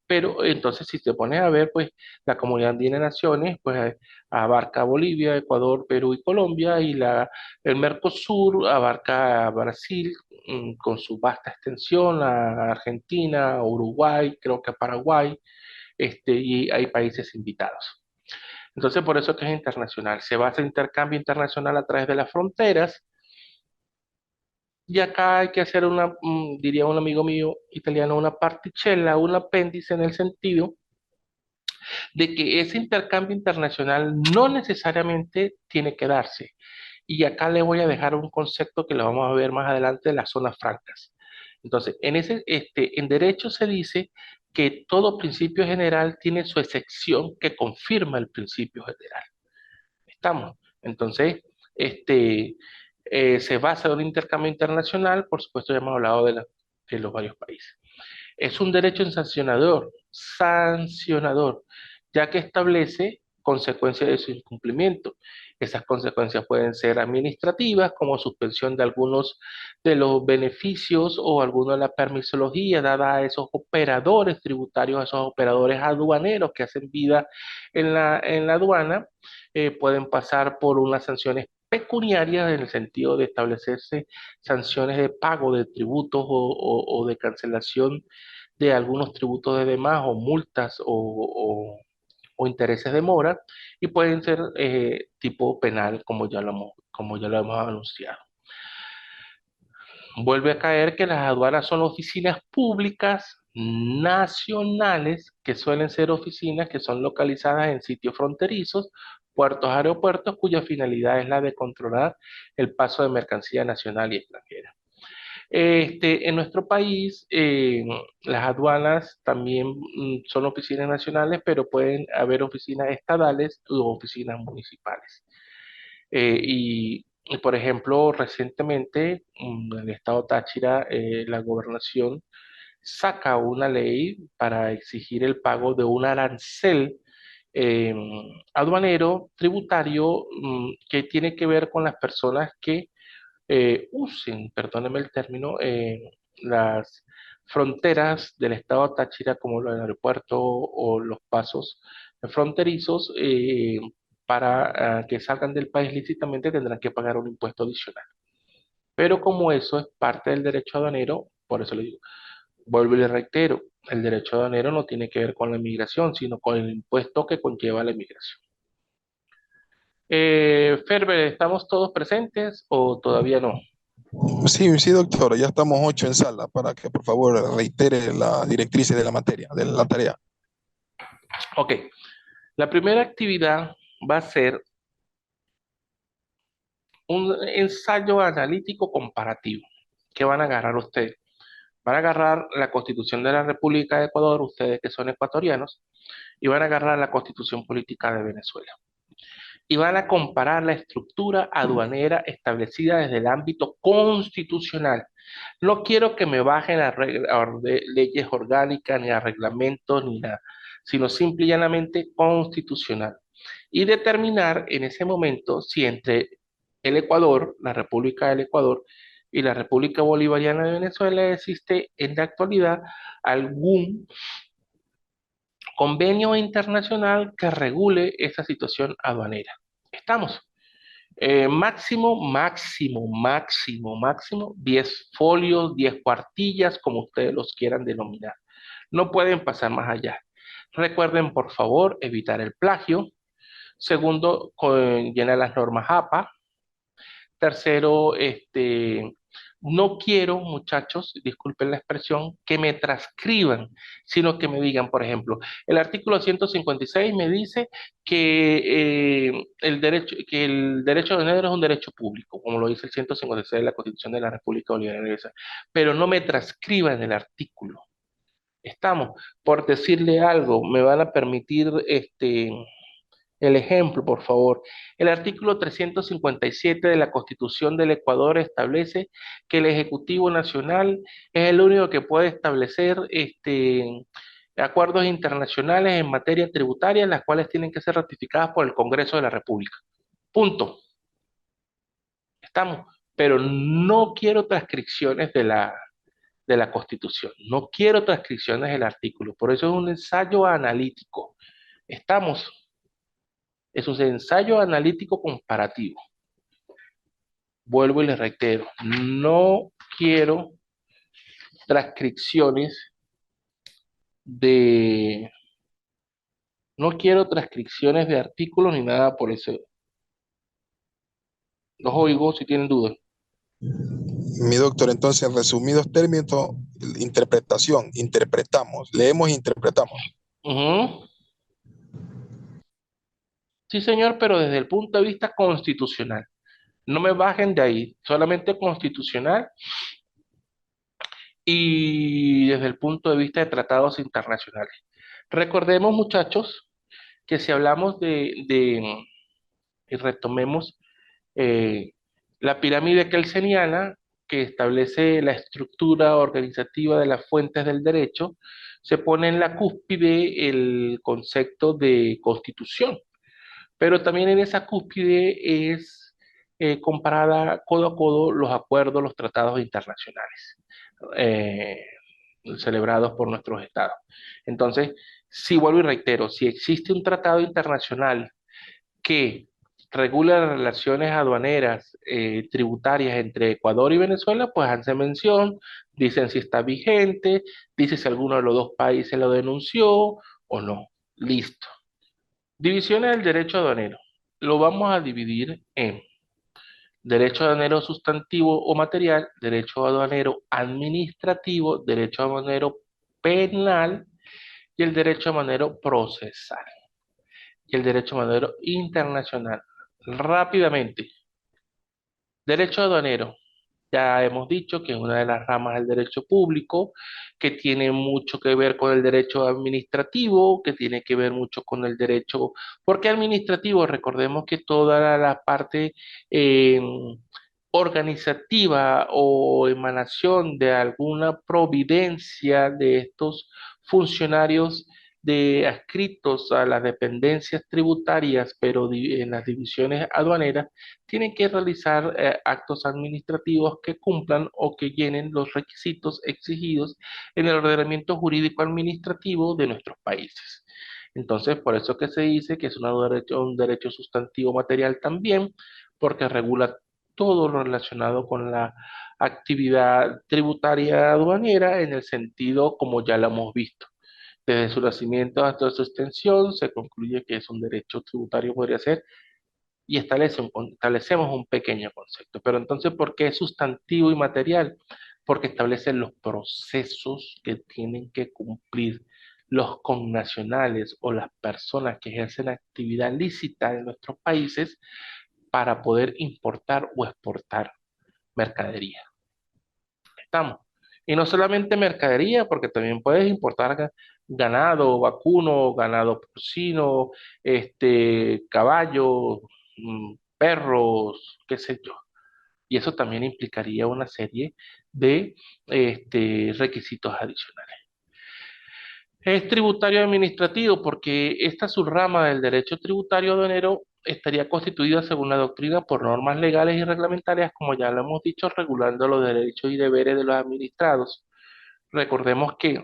Pero entonces, si te pones a ver, pues la Comunidad Andina de Naciones, pues abarca Bolivia, Ecuador, Perú y Colombia, y el Mercosur abarca a Brasil, con su vasta extensión, a Argentina, a Uruguay, creo que a Paraguay, y hay países invitados. Entonces, por eso que es internacional. Se basa en intercambio internacional a través de las fronteras. Y acá hay que hacer diría un amigo mío italiano, una particella, un apéndice en el sentido de que ese intercambio internacional no necesariamente tiene que darse. Y acá le voy a dejar un concepto que lo vamos a ver más adelante de las zonas francas. Entonces, en derecho se dice que todo principio general tiene su excepción que confirma el principio general. ¿Estamos? Entonces, se basa en un intercambio internacional, por supuesto ya hemos hablado de los varios países. Es un derecho sancionador, ya que establece consecuencias de su incumplimiento. Esas consecuencias pueden ser administrativas, como suspensión de algunos de los beneficios o alguna de la permisología dada a esos operadores tributarios, a esos operadores aduaneros que hacen vida en la aduana. Pueden pasar por unas sanciones pecuniarias en el sentido de establecerse sanciones de pago de tributos o de cancelación de algunos tributos de demás o multas o intereses de mora, y pueden ser tipo penal como ya lo hemos anunciado. Vuelve a caer que las aduanas son oficinas públicas nacionales, que suelen ser oficinas que son localizadas en sitios fronterizos, puertos, aeropuertos, cuya finalidad es la de controlar el paso de mercancía nacional y extranjera. En nuestro país, las aduanas también son oficinas nacionales, pero pueden haber oficinas estadales u oficinas municipales. Y, por ejemplo, recientemente en el estado Táchira, la gobernación saca una ley para exigir el pago de un arancel eh, aduanero tributario que tiene que ver con las personas que usen, perdóneme el término, las fronteras del estado Táchira como el aeropuerto o los pasos fronterizos para que salgan del país lícitamente tendrán que pagar un impuesto adicional. Pero como eso es parte del derecho aduanero, por eso le digo, vuelvo y le reitero, el derecho aduanero no tiene que ver con la inmigración, sino con el impuesto que conlleva la inmigración. Ferber, ¿estamos todos presentes o todavía no? Sí, sí, doctor, ya estamos 8 en sala para que por favor reitere las directrices de la materia, de la tarea. Ok, la primera actividad va a ser un ensayo analítico comparativo. ¿Qué van a agarrar ustedes? Van a agarrar la Constitución de la República de Ecuador, ustedes que son ecuatorianos, y van a agarrar la Constitución Política de Venezuela. Y van a comparar la estructura aduanera establecida desde el ámbito constitucional. No quiero que me bajen a leyes orgánicas, ni a reglamentos, ni nada, sino simple y llanamente constitucional. Y determinar en ese momento si entre el Ecuador, la República del Ecuador, y la República Bolivariana de Venezuela existe en la actualidad algún convenio internacional que regule esa situación aduanera. Estamos. Máximo 10 folios, 10 cuartillas, como ustedes los quieran denominar. No pueden pasar más allá. Recuerden, por favor, evitar el plagio. Segundo, llenar las normas APA. Tercero, no quiero, muchachos, disculpen la expresión, que me transcriban, sino que me digan, por ejemplo, el artículo 156 me dice que el derecho de negro es un derecho público, como lo dice el 156 de la Constitución de la República Bolivariana, pero no me transcriban el artículo. Estamos, por decirle algo, me van a permitir el ejemplo, por favor. El artículo 357 de la Constitución del Ecuador establece que el Ejecutivo Nacional es el único que puede establecer acuerdos internacionales en materia tributaria, las cuales tienen que ser ratificadas por el Congreso de la República. Punto. Estamos. Pero no quiero transcripciones de la Constitución. No quiero transcripciones del artículo. Por eso es un ensayo analítico. Estamos. Es un ensayo analítico comparativo. Vuelvo y les reitero, no quiero transcripciones de, no quiero transcripciones de artículos ni nada por eso. Los oigo si tienen dudas. Mi doctor, entonces, en resumidos términos, interpretación, interpretamos, leemos e interpretamos. Sí, señor, pero desde el punto de vista constitucional. No me bajen de ahí, solamente constitucional y desde el punto de vista de tratados internacionales. Recordemos, muchachos, que si hablamos y retomemos la pirámide kelseniana, que establece la estructura organizativa de las fuentes del derecho, se pone en la cúspide el concepto de constitución, pero también en esa cúspide es comparada codo a codo los acuerdos, los tratados internacionales eh, celebrados por nuestros estados. Entonces, si vuelvo y reitero, si existe un tratado internacional que regula las relaciones aduaneras, tributarias entre Ecuador y Venezuela, pues hace mención, dicen si está vigente, dice si alguno de los dos países lo denunció o no. Listo. Divisiones del derecho aduanero. Lo vamos a dividir en derecho aduanero sustantivo o material, derecho aduanero administrativo, derecho aduanero penal y el derecho aduanero procesal y el derecho aduanero internacional. Rápidamente, derecho aduanero. Ya hemos dicho que es una de las ramas del derecho público, que tiene mucho que ver con el derecho administrativo, que tiene que ver mucho con el derecho, porque administrativo, recordemos que toda la parte eh, organizativa o emanación de alguna providencia de estos funcionarios de adscritos a las dependencias tributarias, pero en las divisiones aduaneras, tienen que realizar actos administrativos que cumplan o que llenen los requisitos exigidos en el ordenamiento jurídico administrativo de nuestros países. Entonces, por eso que se dice que es un derecho sustantivo material también, porque regula todo lo relacionado con la actividad tributaria aduanera en el sentido como ya lo hemos visto. Desde su nacimiento hasta su extensión, se concluye que es un derecho tributario, podría ser, y establecemos un pequeño concepto. Pero entonces, ¿por qué es sustantivo y material? Porque establece los procesos que tienen que cumplir los connacionales o las personas que ejercen actividad lícita en nuestros países para poder importar o exportar mercadería. Estamos. Y no solamente mercadería, porque también puedes importar ganado vacuno, ganado porcino, caballos, perros, qué sé yo. Y eso también implicaría una serie de requisitos adicionales. Es tributario administrativo porque esta subrama del derecho tributario aduanero estaría constituida según la doctrina por normas legales y reglamentarias, como ya lo hemos dicho, regulando los derechos y deberes de los administrados. Recordemos que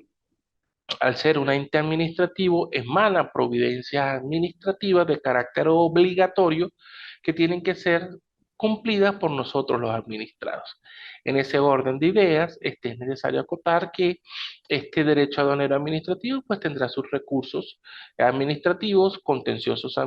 al ser un ente administrativo, emana providencias administrativas de carácter obligatorio que tienen que ser cumplidas por nosotros los administrados. En ese orden de ideas, es necesario acotar que este derecho aduanero administrativo pues tendrá sus recursos administrativos, contenciosos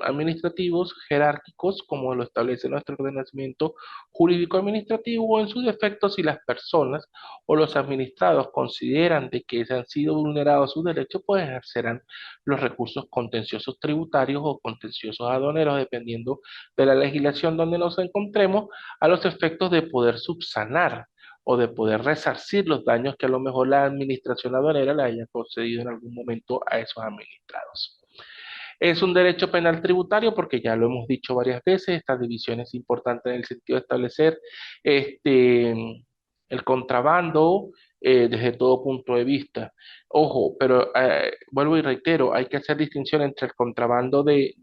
administrativos, jerárquicos, como lo establece nuestro ordenamiento jurídico administrativo, o en sus defectos si las personas o los administrados consideran de que se han sido vulnerados sus derechos, pues ejercerán los recursos contenciosos tributarios o contenciosos aduaneros, dependiendo de la legislación donde nos encontremos, a los efectos de poder subsanar o de poder resarcir los daños que a lo mejor la administración aduanera le haya concedido en algún momento a esos administrados. Es un derecho penal tributario porque ya lo hemos dicho varias veces, esta división es importante en el sentido de establecer el contrabando desde todo punto de vista. Ojo, pero vuelvo y reitero, hay que hacer distinción entre el contrabando de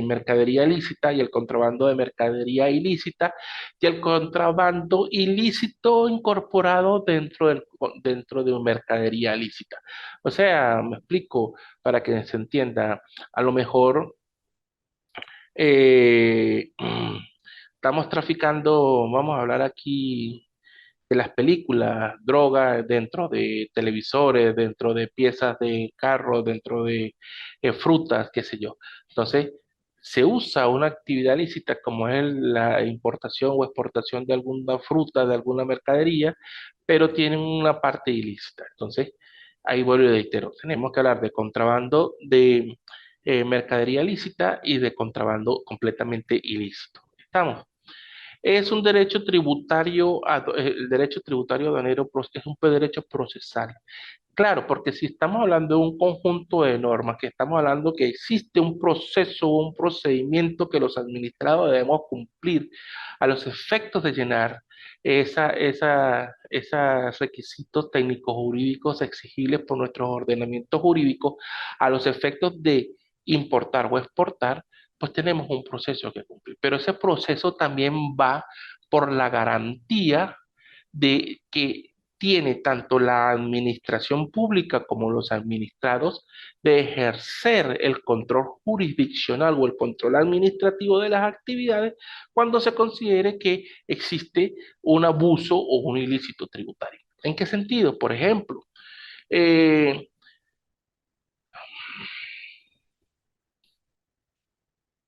mercadería ilícita y el contrabando de mercadería ilícita y el contrabando ilícito incorporado dentro de una mercadería lícita. O sea, me explico para que se entienda, a lo mejor eh, estamos traficando, vamos a hablar aquí de las películas, drogas dentro de televisores, dentro de piezas de carro, dentro de frutas, qué sé yo. Entonces, se usa una actividad lícita como es la importación o exportación de alguna fruta, de alguna mercadería, pero tienen una parte ilícita. Entonces, ahí vuelvo y reitero, tenemos que hablar de contrabando de mercadería lícita y de contrabando completamente ilícito. ¿Estamos? Es un derecho tributario, el derecho tributario aduanero es un derecho procesal. Claro, porque si estamos hablando de un conjunto de normas, que estamos hablando que existe un proceso, un procedimiento que los administrados debemos cumplir a los efectos de llenar esos requisitos técnicos jurídicos exigibles por nuestros ordenamientos jurídicos, a los efectos de importar o exportar, pues tenemos un proceso que cumplir. Pero ese proceso también va por la garantía de que tiene tanto la administración pública como los administrados de ejercer el control jurisdiccional o el control administrativo de las actividades cuando se considere que existe un abuso o un ilícito tributario. ¿En qué sentido? Por ejemplo, eh,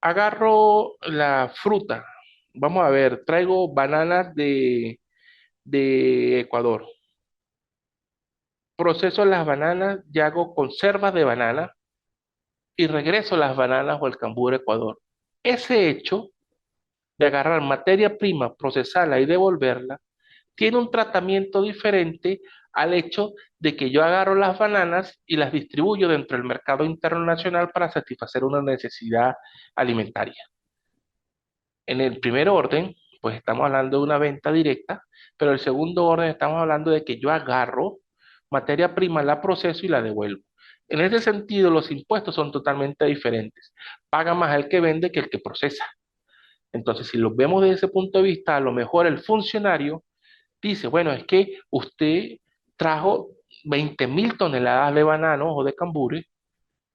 agarro la fruta. Vamos a ver, traigo bananas de Ecuador. Proceso las bananas y hago conservas de banana y regreso las bananas o el cambur a Ecuador. Ese hecho de agarrar materia prima, procesarla y devolverla, tiene un tratamiento diferente al hecho de que yo agarro las bananas y las distribuyo dentro del mercado internacional para satisfacer una necesidad alimentaria. En el primer orden, pues estamos hablando de una venta directa, pero en el segundo orden estamos hablando de que yo agarro materia prima, la proceso y la devuelvo. En ese sentido, los impuestos son totalmente diferentes. Paga más el que vende que el que procesa. Entonces, si lo vemos desde ese punto de vista, a lo mejor el funcionario dice, bueno, es que usted trajo 20.000 toneladas de bananos o de cambures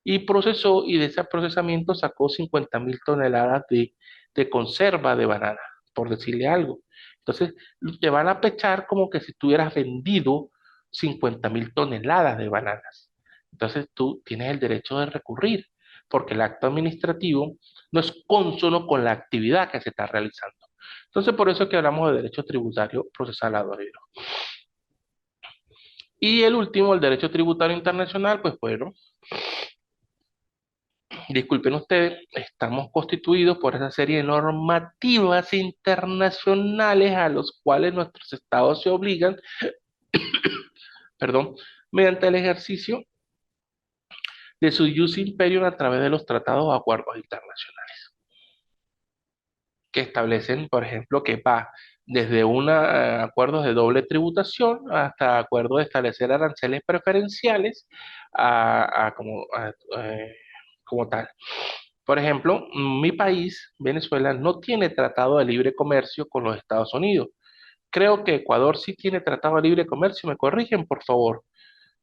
y procesó y de ese procesamiento sacó 50.000 toneladas de conserva de banana, por decirle algo. Entonces, te van a pechar como que si tú hubieras vendido 50.000 toneladas de bananas. Entonces, tú tienes el derecho de recurrir, porque el acto administrativo no es cónsono con la actividad que se está realizando. Entonces, por eso es que hablamos de derecho tributario procesal aduanero. Y el último, el derecho tributario internacional, pues bueno, disculpen ustedes, estamos constituidos por esa serie de normativas internacionales a los cuales nuestros estados se obligan, perdón, mediante el ejercicio de su jus imperium a través de los tratados o acuerdos internacionales, que establecen, por ejemplo, que va desde acuerdos de doble tributación hasta acuerdos de establecer aranceles preferenciales como tal. Por ejemplo, mi país, Venezuela, no tiene tratado de libre comercio con los Estados Unidos. Creo que Ecuador sí tiene tratado de libre comercio. ¿Me corrigen, por favor,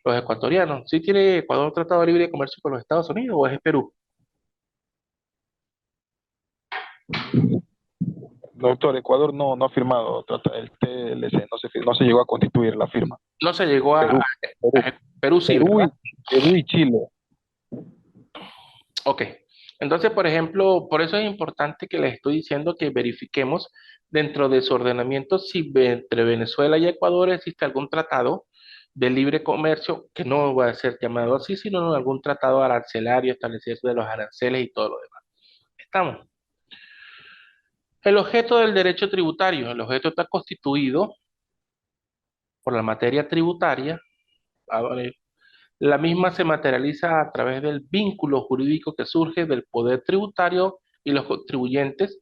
los ecuatorianos? ¿Sí tiene Ecuador tratado de libre comercio con los Estados Unidos o es Perú? Doctor, Ecuador no ha firmado el TLC, no se llegó a constituir la firma. No se llegó Perú, Perú, Perú sí, Perú ¿verdad? Perú y Chile. Ok. Entonces, por ejemplo, por eso es importante que les estoy diciendo que verifiquemos dentro de su ordenamiento si entre Venezuela y Ecuador existe algún tratado de libre comercio, que no va a ser llamado así, sino algún tratado arancelario establecido de los aranceles y todo lo demás. Estamos. El objeto del derecho tributario. El objeto está constituido por la materia tributaria. La misma se materializa a través del vínculo jurídico que surge del poder tributario y los contribuyentes,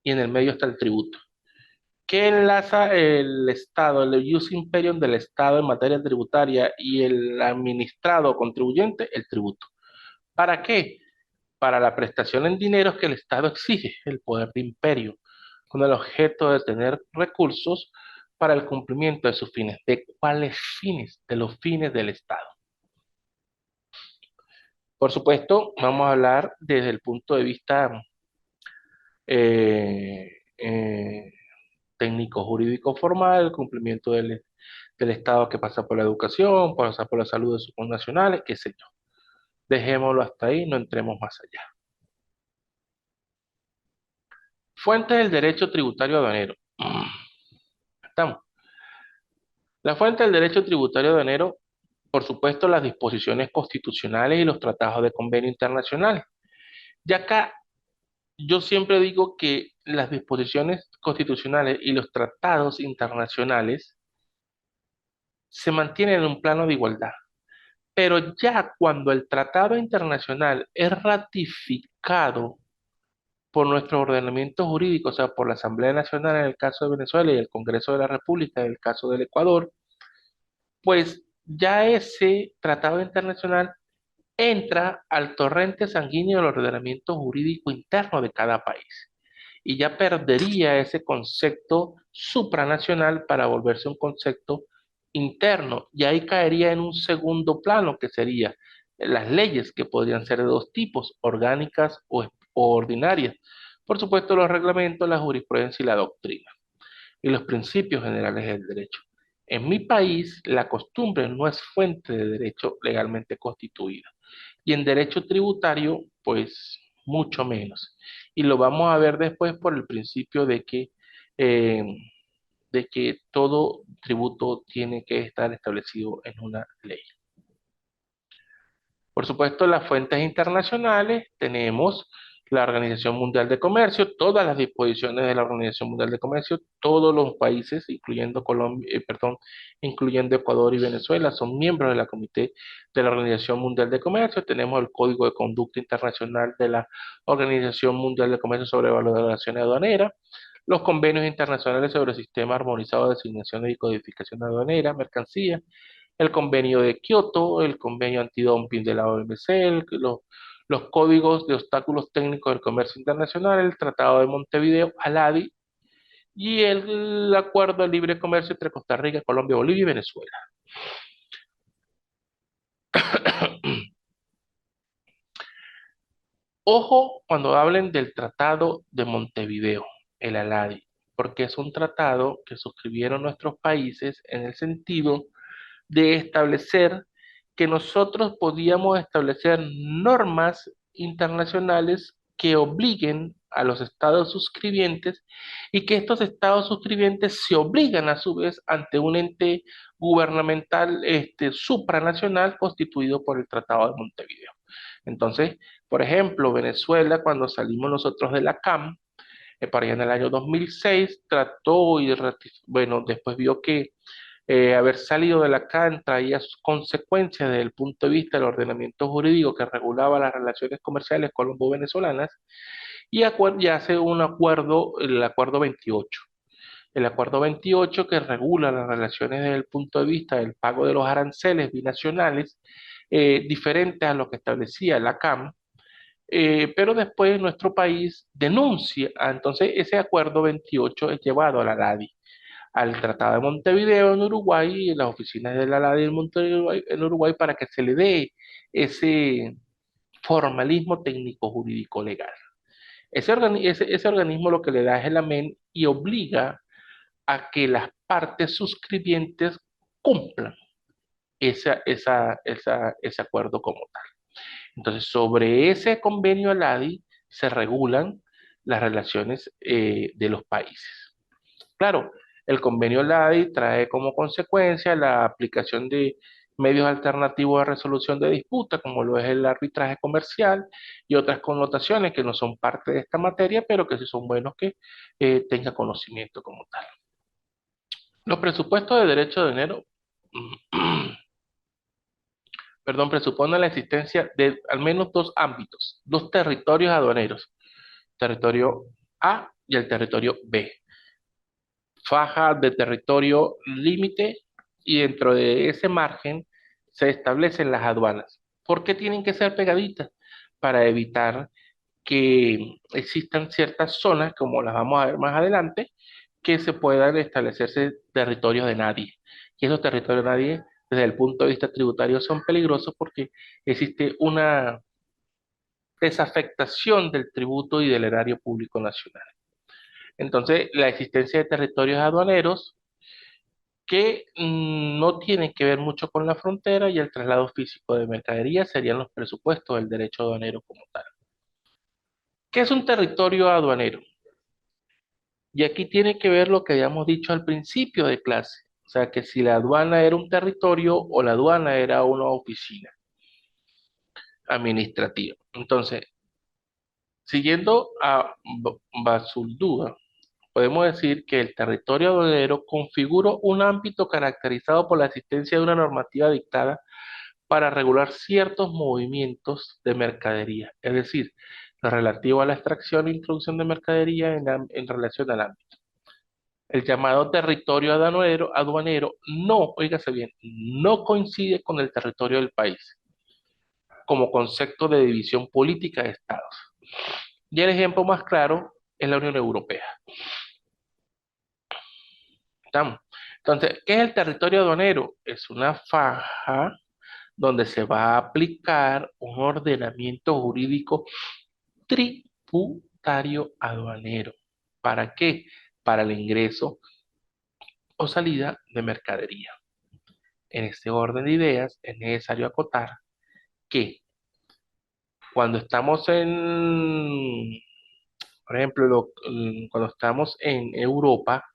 y en el medio está el tributo. ¿Qué enlaza el Estado, el jus imperium del Estado en materia tributaria y el administrado contribuyente? El tributo. ¿Para qué? Para la prestación en dineros que el Estado exige, el poder de imperio, con el objeto de tener recursos para el cumplimiento de sus fines. ¿De cuáles fines? De los fines del Estado. Por supuesto, vamos a hablar desde el punto de vista eh, eh, técnico jurídico formal, el cumplimiento del Estado que pasa por la educación, pasa por la salud de sus connacionales, qué sé yo. Dejémoslo hasta ahí, no entremos más allá. Fuentes del derecho tributario aduanero. Estamos. La fuente del derecho tributario aduanero, por supuesto, las disposiciones constitucionales y los tratados de convenio internacional. Y acá yo siempre digo que las disposiciones constitucionales y los tratados internacionales se mantiene en un plano de igualdad. Pero ya cuando el tratado internacional es ratificado por nuestro ordenamiento jurídico, o sea, por la Asamblea Nacional en el caso de Venezuela y el Congreso de la República en el caso del Ecuador, pues ya ese tratado internacional entra al torrente sanguíneo del ordenamiento jurídico interno de cada país y ya perdería ese concepto supranacional para volverse un concepto interno y ahí caería en un segundo plano que sería las leyes que podrían ser de dos tipos, orgánicas o ordinarias. Por supuesto, los reglamentos, la jurisprudencia y la doctrina y los principios generales del derecho. En mi país, la costumbre no es fuente de derecho legalmente constituido. Y en derecho tributario, pues mucho menos. Y lo vamos a ver después por el principio eh, de que todo tributo tiene que estar establecido en una ley. Por supuesto, las fuentes internacionales, tenemos la Organización Mundial de Comercio, todas las disposiciones de la Organización Mundial de Comercio, todos los países, incluyendo Colombia, incluyendo Ecuador y Venezuela, son miembros de la Comité de la Organización Mundial de Comercio. Tenemos el Código de Conducta Internacional de la Organización Mundial de Comercio sobre valoraciones aduaneras, los convenios internacionales sobre el sistema armonizado de asignaciones y codificación aduanera, mercancías, el convenio de Kioto, el convenio antidumping de la OMC, los códigos de obstáculos técnicos del comercio internacional, el Tratado de Montevideo, ALADI, y el Acuerdo de Libre Comercio entre Costa Rica, Colombia, Bolivia y Venezuela. Ojo cuando hablen del Tratado de Montevideo, el ALADI, porque es un tratado que suscribieron nuestros países en el sentido de establecer que nosotros podíamos establecer normas internacionales que obliguen a los estados suscribientes y que estos estados suscribientes se obligan a su vez ante un ente gubernamental supranacional constituido por el Tratado de Montevideo. Entonces, por ejemplo, Venezuela, cuando salimos nosotros de la CAM, para allá en el año 2006, trató y, bueno, después vio que haber salido de la CAN traía sus consecuencias desde el punto de vista del ordenamiento jurídico que regulaba las relaciones comerciales colombo-venezolanas y hace un acuerdo, el acuerdo 28. El acuerdo 28 que regula las relaciones desde el punto de vista del pago de los aranceles binacionales, diferentes a lo que establecía la CAM, pero después nuestro país denuncia, entonces ese acuerdo 28 es llevado a la LADI, al Tratado de Montevideo en Uruguay y en las oficinas de la LADI en Montevideo en Uruguay para que se le dé ese formalismo técnico jurídico legal. Ese organismo lo que le da es el amén y obliga a que las partes suscribientes cumplan ese acuerdo como tal. Entonces, sobre ese convenio LADI se regulan las relaciones de los países. Claro, el convenio LADI trae como consecuencia la aplicación de medios alternativos de resolución de disputa, como lo es el arbitraje comercial y otras connotaciones que no son parte de esta materia, pero que sí son buenos que tenga conocimiento como tal. Los presupuestos de derecho de enero, perdón, presuponen la existencia de al menos dos ámbitos, dos territorios aduaneros, territorio A y el territorio B. Faja de territorio límite y dentro de ese margen se establecen las aduanas. ¿Por qué tienen que ser pegaditas? Para evitar que existan ciertas zonas, como las vamos a ver más adelante, que se puedan establecerse territorios de nadie. Y esos territorios de nadie, desde el punto de vista tributario, son peligrosos porque existe una desafectación del tributo y del erario público nacional. Entonces, la existencia de territorios aduaneros que no tienen que ver mucho con la frontera y el traslado físico de mercaderías serían los presupuestos del derecho aduanero como tal. ¿Qué es un territorio aduanero? Y aquí tiene que ver lo que habíamos dicho al principio de clase, o sea, que si la aduana era un territorio o la aduana era una oficina administrativa. Entonces, siguiendo a Basaldúa, podemos decir que el territorio aduanero configura un ámbito caracterizado por la existencia de una normativa dictada para regular ciertos movimientos de mercadería, es decir, lo relativo a la extracción e introducción de mercadería en relación al ámbito. El llamado territorio aduanero no, óigase bien, no coincide con el territorio del país como concepto de división política de estados. Y el ejemplo más claro es la Unión Europea. ¿Estamos? Entonces, ¿qué es el territorio aduanero? Es una faja donde se va a aplicar un ordenamiento jurídico tributario aduanero. ¿Para qué? Para el ingreso o salida de mercadería. En este orden de ideas es necesario acotar que cuando estamos por ejemplo, cuando estamos en Europa,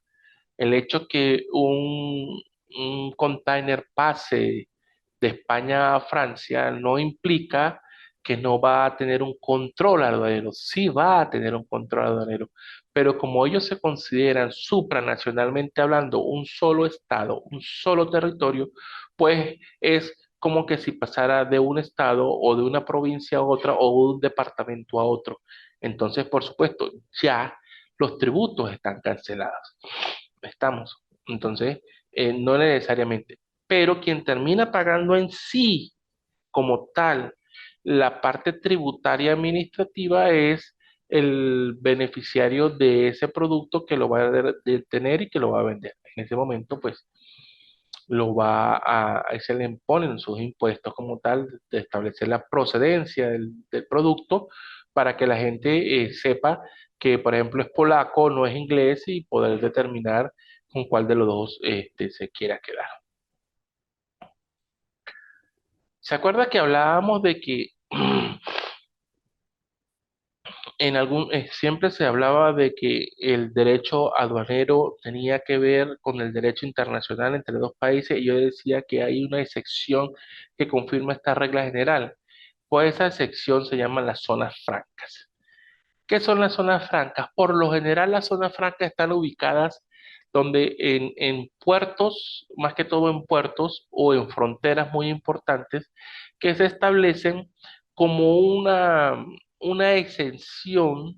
el hecho que un container pase de España a Francia no implica que no va a tener un control aduanero, sí va a tener un control aduanero, pero como ellos se consideran supranacionalmente hablando un solo estado, un solo territorio, pues es como que si pasara de un estado o de una provincia a otra o de un departamento a otro. Entonces, por supuesto, ya los tributos están cancelados. Estamos. Entonces, no necesariamente. Pero quien termina pagando en sí, como tal, la parte tributaria administrativa es el beneficiario de ese producto que lo va a tener y que lo va a vender. En ese momento, pues, ahí se le imponen sus impuestos como tal, de establecer la procedencia del producto para que la gente sepa que, por ejemplo, es polaco, no es inglés y poder determinar con cuál de los dos se quiera quedar. ¿Se acuerda que hablábamos de que siempre se hablaba de que el derecho aduanero tenía que ver con el derecho internacional entre dos países y yo decía que hay una excepción que confirma esta regla general? Pues esa excepción se llama las zonas francas. ¿Qué son las zonas francas? Por lo general las zonas francas están ubicadas donde en puertos, más que todo en puertos o en fronteras muy importantes, que se establecen como una exención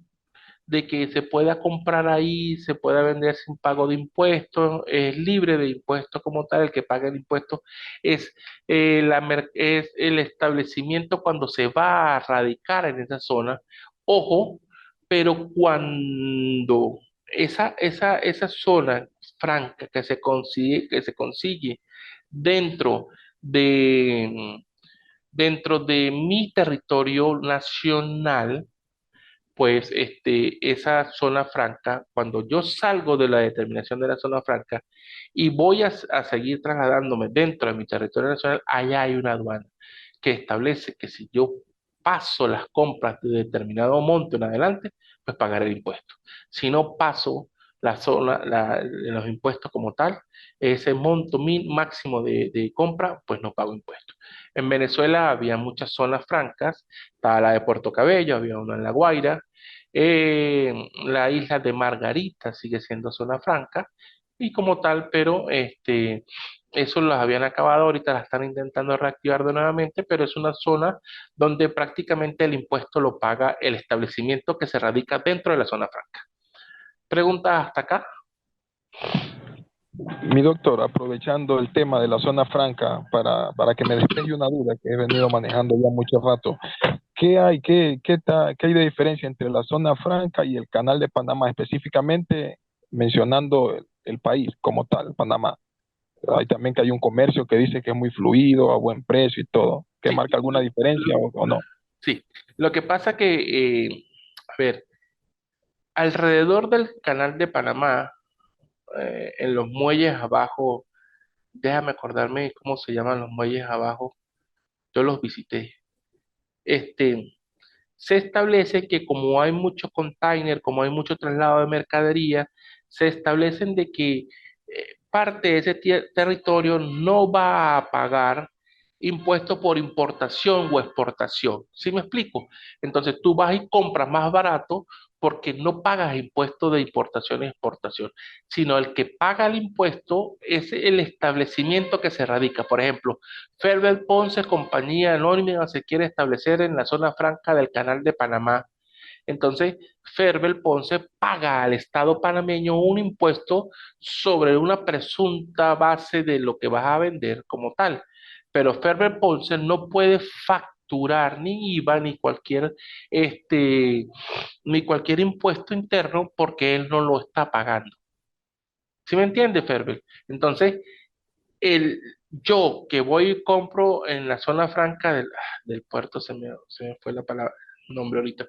de que se pueda comprar ahí, se pueda vender sin pago de impuestos, es libre de impuestos como tal, el que paga el impuesto es, es el establecimiento cuando se va a radicar en esa zona. Ojo, pero cuando esa zona franca que se consigue dentro de, dentro de mi territorio nacional, pues esa zona franca, cuando yo salgo de la determinación de la zona franca y voy a seguir trasladándome dentro de mi territorio nacional, allá hay una aduana que establece que si yo paso las compras de determinado monto en adelante, pues pagaré el impuesto. Si no paso la zona, los impuestos como tal, ese monto máximo de compra, pues no pago impuestos. En Venezuela había muchas zonas francas, estaba la de Puerto Cabello, había una en La Guaira, la isla de Margarita sigue siendo zona franca y como tal, pero eso las habían acabado, ahorita la están intentando reactivar de nuevamente, pero es una zona donde prácticamente el impuesto lo paga el establecimiento que se radica dentro de la zona franca. ¿Preguntas hasta acá? Mi doctor, aprovechando el tema de la zona franca para que me despeje una duda que he venido manejando ya mucho rato, ¿qué hay, qué hay de diferencia entre la zona franca y el canal de Panamá, específicamente mencionando el país como tal, Panamá? Hay también que hay un comercio que dice que es muy fluido, a buen precio y todo. ¿Que Sí, marca alguna diferencia o no? sí. Lo que pasa que, a ver, alrededor del canal de Panamá, en los muelles abajo, déjame acordarme cómo se llaman los muelles abajo, yo los visité. Este, Se establece que como hay mucho container, como hay mucho traslado de mercadería, se establecen de que parte de ese territorio no va a pagar impuesto por importación o exportación. ¿Sí me explico? Entonces tú vas y compras más barato porque no pagas impuesto de importación y exportación, sino el que paga el impuesto es el establecimiento que se radica. Por ejemplo, Ferber Ponce, compañía anónima, se quiere establecer en la zona franca del Canal de Panamá. Entonces, Ferber Ponce paga al Estado panameño un impuesto sobre una presunta base de lo que vas a vender como tal. Pero Ferber Ponce no puede facturar ni IVA ni cualquier impuesto interno porque él no lo está pagando. ¿Sí me entiende, Ferber? Entonces, el, yo que voy y compro en la zona franca del puerto, se me fue la palabra, nombre ahorita,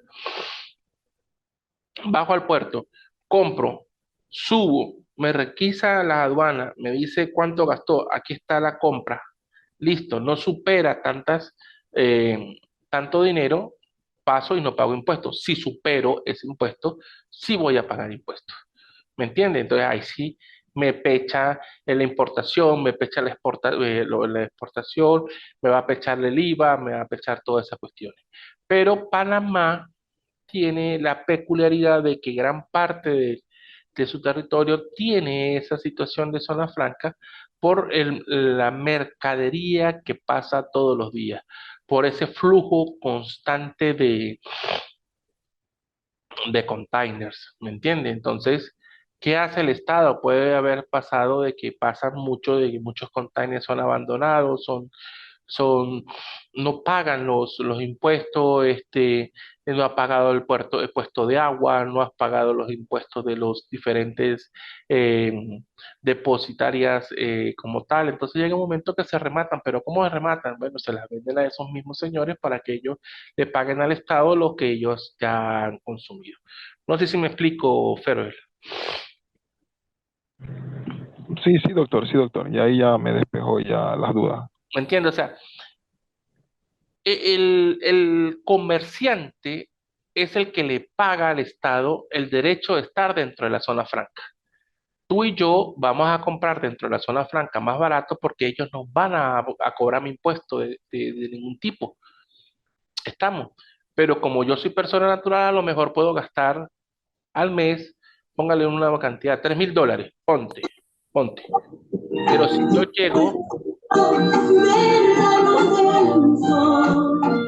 bajo al puerto, compro, subo, me requisa la aduana, me dice cuánto gastó, aquí está la compra, listo, no supera tanto dinero, paso y no pago impuestos. Si supero ese impuesto, sí voy a pagar impuestos. ¿Me entiende? Entonces ahí sí me pecha en la importación, me pecha la exportación, me va a pechar el IVA, me va a pechar todas esas cuestiones. Pero Panamá tiene la peculiaridad de que gran parte de su territorio tiene esa situación de zona franca por la mercadería que pasa todos los días, por ese flujo constante de containers, ¿me entiende? Entonces, ¿qué hace el Estado? Puede haber pasado de que pasan mucho, de que muchos containers son abandonados, son, no pagan los impuestos, no ha pagado el puesto de agua, no has pagado los impuestos de los diferentes eh, depositarias como tal. Entonces llega un momento que se rematan, pero ¿cómo se rematan? Bueno, se las venden a esos mismos señores para que ellos le paguen al Estado lo que ellos ya han consumido. No sé si me explico, Ferrer. Sí, doctor. Y ahí ya me despejó ya las dudas. ¿Me entiendes? O sea, el comerciante es el que le paga al Estado el derecho de estar dentro de la zona franca. Tú y yo vamos a comprar dentro de la zona franca más barato porque ellos nos van a cobrar mi impuesto de ningún tipo. Estamos. Pero como yo soy persona natural, a lo mejor puedo gastar al mes, póngale una cantidad, $3,000, ponte. Pero si yo llego,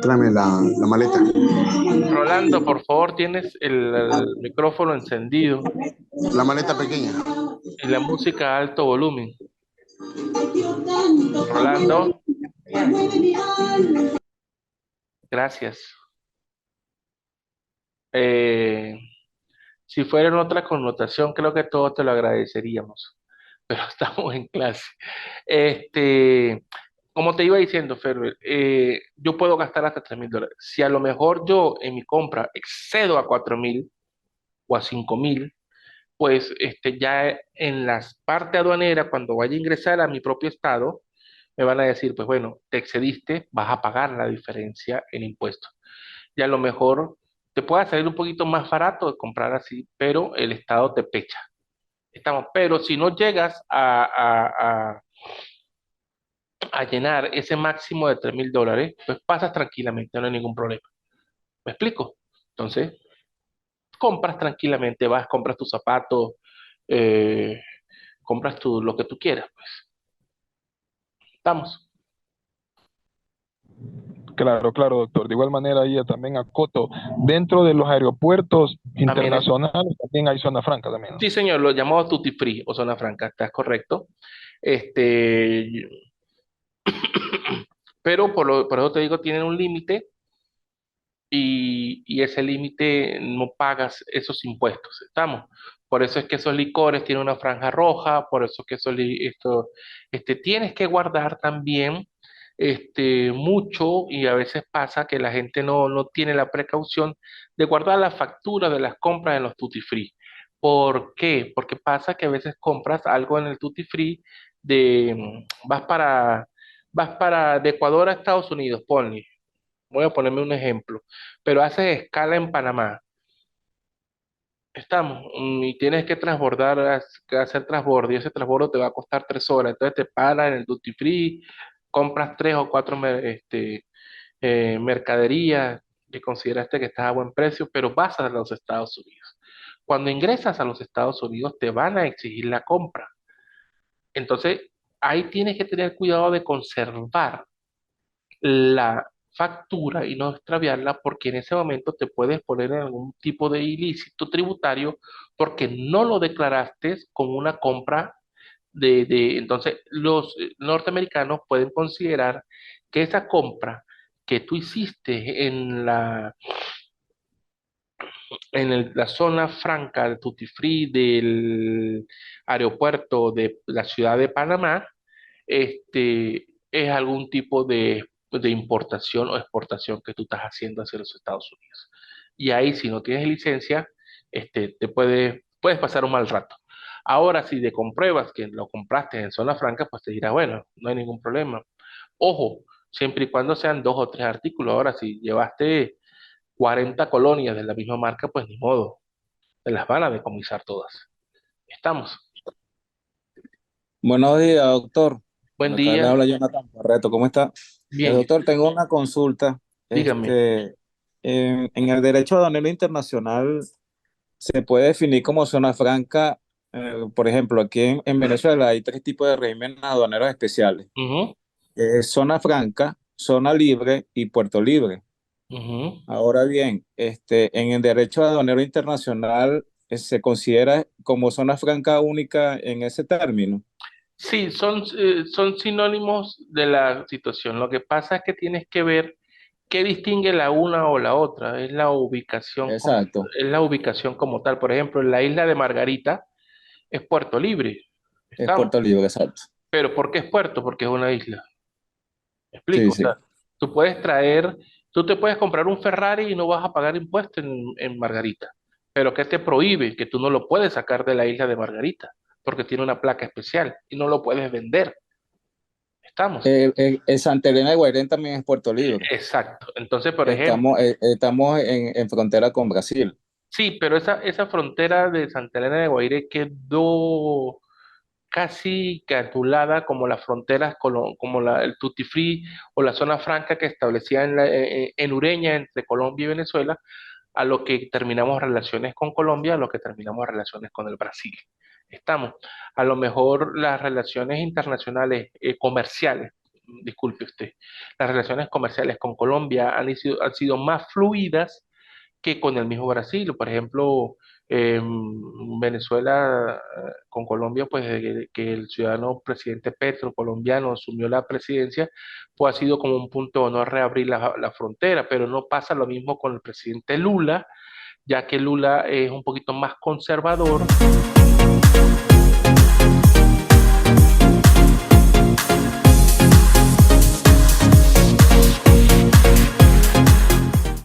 Tráeme la maleta. Rolando, por favor, tienes el micrófono encendido La maleta pequeña. y la música a alto volumen. Rolando, gracias. Eh, si fuera en otra connotación, creo que todos te lo agradeceríamos, pero estamos en clase. Este, como te iba diciendo, Ferber, yo puedo gastar hasta $3,000. Si a lo mejor yo en mi compra excedo a 4,000 o a 5,000, pues ya en las parte aduanera, cuando vaya a ingresar a mi propio estado, me van a decir, pues bueno, te excediste, vas a pagar la diferencia en impuestos. Y a lo mejor te puede salir un poquito más barato de comprar así, pero el estado te pecha. Pero si no llegas a llenar ese máximo de $3,000, pues pasas tranquilamente, no hay ningún problema. ¿Me explico? Entonces, compras tranquilamente, vas, compras tus zapatos, eh, compras lo que tú quieras, pues. Estamos. Claro, doctor. De igual manera, ahí también acoto, dentro de los aeropuertos También es, internacionales también hay zona franca también, ¿no? sí, señor, lo llamamos Tutti Free o zona franca, estás correcto. Este, pero por eso te digo, tienen un límite y ese límite no pagas esos impuestos, ¿estamos? Por eso es que esos licores tienen una franja roja, por eso es que tienes que guardar también mucho y a veces pasa que la gente no tiene la precaución de guardar la factura de las compras en los duty free. ¿Por qué? Porque pasa que a veces compras algo en el duty free vas para de Ecuador a Estados Unidos, ponle. Voy a ponerme un ejemplo, pero haces escala en Panamá, y tienes que que hacer transbordo, y ese transbordo te va a costar 3 horas, entonces te paran en el duty free, compras 3 o 4 mercaderías que consideraste que estás a buen precio, pero vas a los Estados Unidos. Cuando ingresas a los Estados Unidos te van a exigir la compra. Entonces, ahí tienes que tener cuidado de conservar la factura y no extraviarla porque en ese momento te puedes poner en algún tipo de ilícito tributario porque no lo declaraste como una compra entonces los norteamericanos pueden considerar que esa compra que tú hiciste la zona franca de Tutti Free del aeropuerto de la ciudad de Panamá, es algún tipo de importación o exportación que tú estás haciendo hacia los Estados Unidos. Y ahí, si no tienes licencia, puedes pasar un mal rato. Ahora, si te compruebas que lo compraste en zona franca, pues te dirá, bueno, no hay ningún problema. Ojo, siempre y cuando sean 2 o 3 artículos. Ahora, si llevaste 40 colonias de la misma marca, pues ni modo, te las van a decomisar todas. ¿Estamos? Buenos días, doctor. Buen Acá le día. habla Jonathan Correcto. ¿Cómo está? Bien, Doctor, tengo una consulta. dígame. En el derecho aduanero internacional se puede definir como zona franca. Por ejemplo, aquí en Venezuela hay 3 tipos de regímenes aduaneros especiales. Ujú, Zona franca, zona libre y puerto libre. ujú. Ahora bien, en el derecho aduanero internacional se considera como zona franca única en ese término. Sí, son sinónimos de la situación. Lo que pasa es que tienes que ver qué distingue la una o la otra. Exacto, Es la ubicación como tal. Por ejemplo, la isla de Margarita es Puerto Libre. es ¿Estamos? puerto libre, exacto. Pero ¿por qué es puerto? Porque es una isla. ¿Me Sí, explico? O sí. sea, tú te puedes comprar un Ferrari y no vas a pagar impuestos en Margarita. Pero ¿qué te prohíbe? Que tú no lo puedes sacar de la isla de Margarita, porque tiene una placa especial y no lo puedes vender. ¿Estamos? Santa Elena de Guairén también es Puerto Libre. Exacto. Entonces, por ejemplo, Estamos en frontera con Brasil. sí, pero esa frontera de Santa Elena de Guairé quedó casi calculada como las fronteras, el Tutti Free o la zona franca que establecía en Ureña entre Colombia y Venezuela, a lo que terminamos relaciones con Colombia, a lo que terminamos relaciones con el Brasil. Estamos. A lo mejor las relaciones internacionales comerciales, disculpe usted, las relaciones comerciales con Colombia han sido más fluidas que con el mismo Brasil. Por ejemplo, Venezuela con Colombia, pues desde que el ciudadano presidente Petro colombiano asumió la presidencia, pues ha sido como un punto de honor reabrir la frontera, pero no pasa lo mismo con el presidente Lula, ya que Lula es un poquito más conservador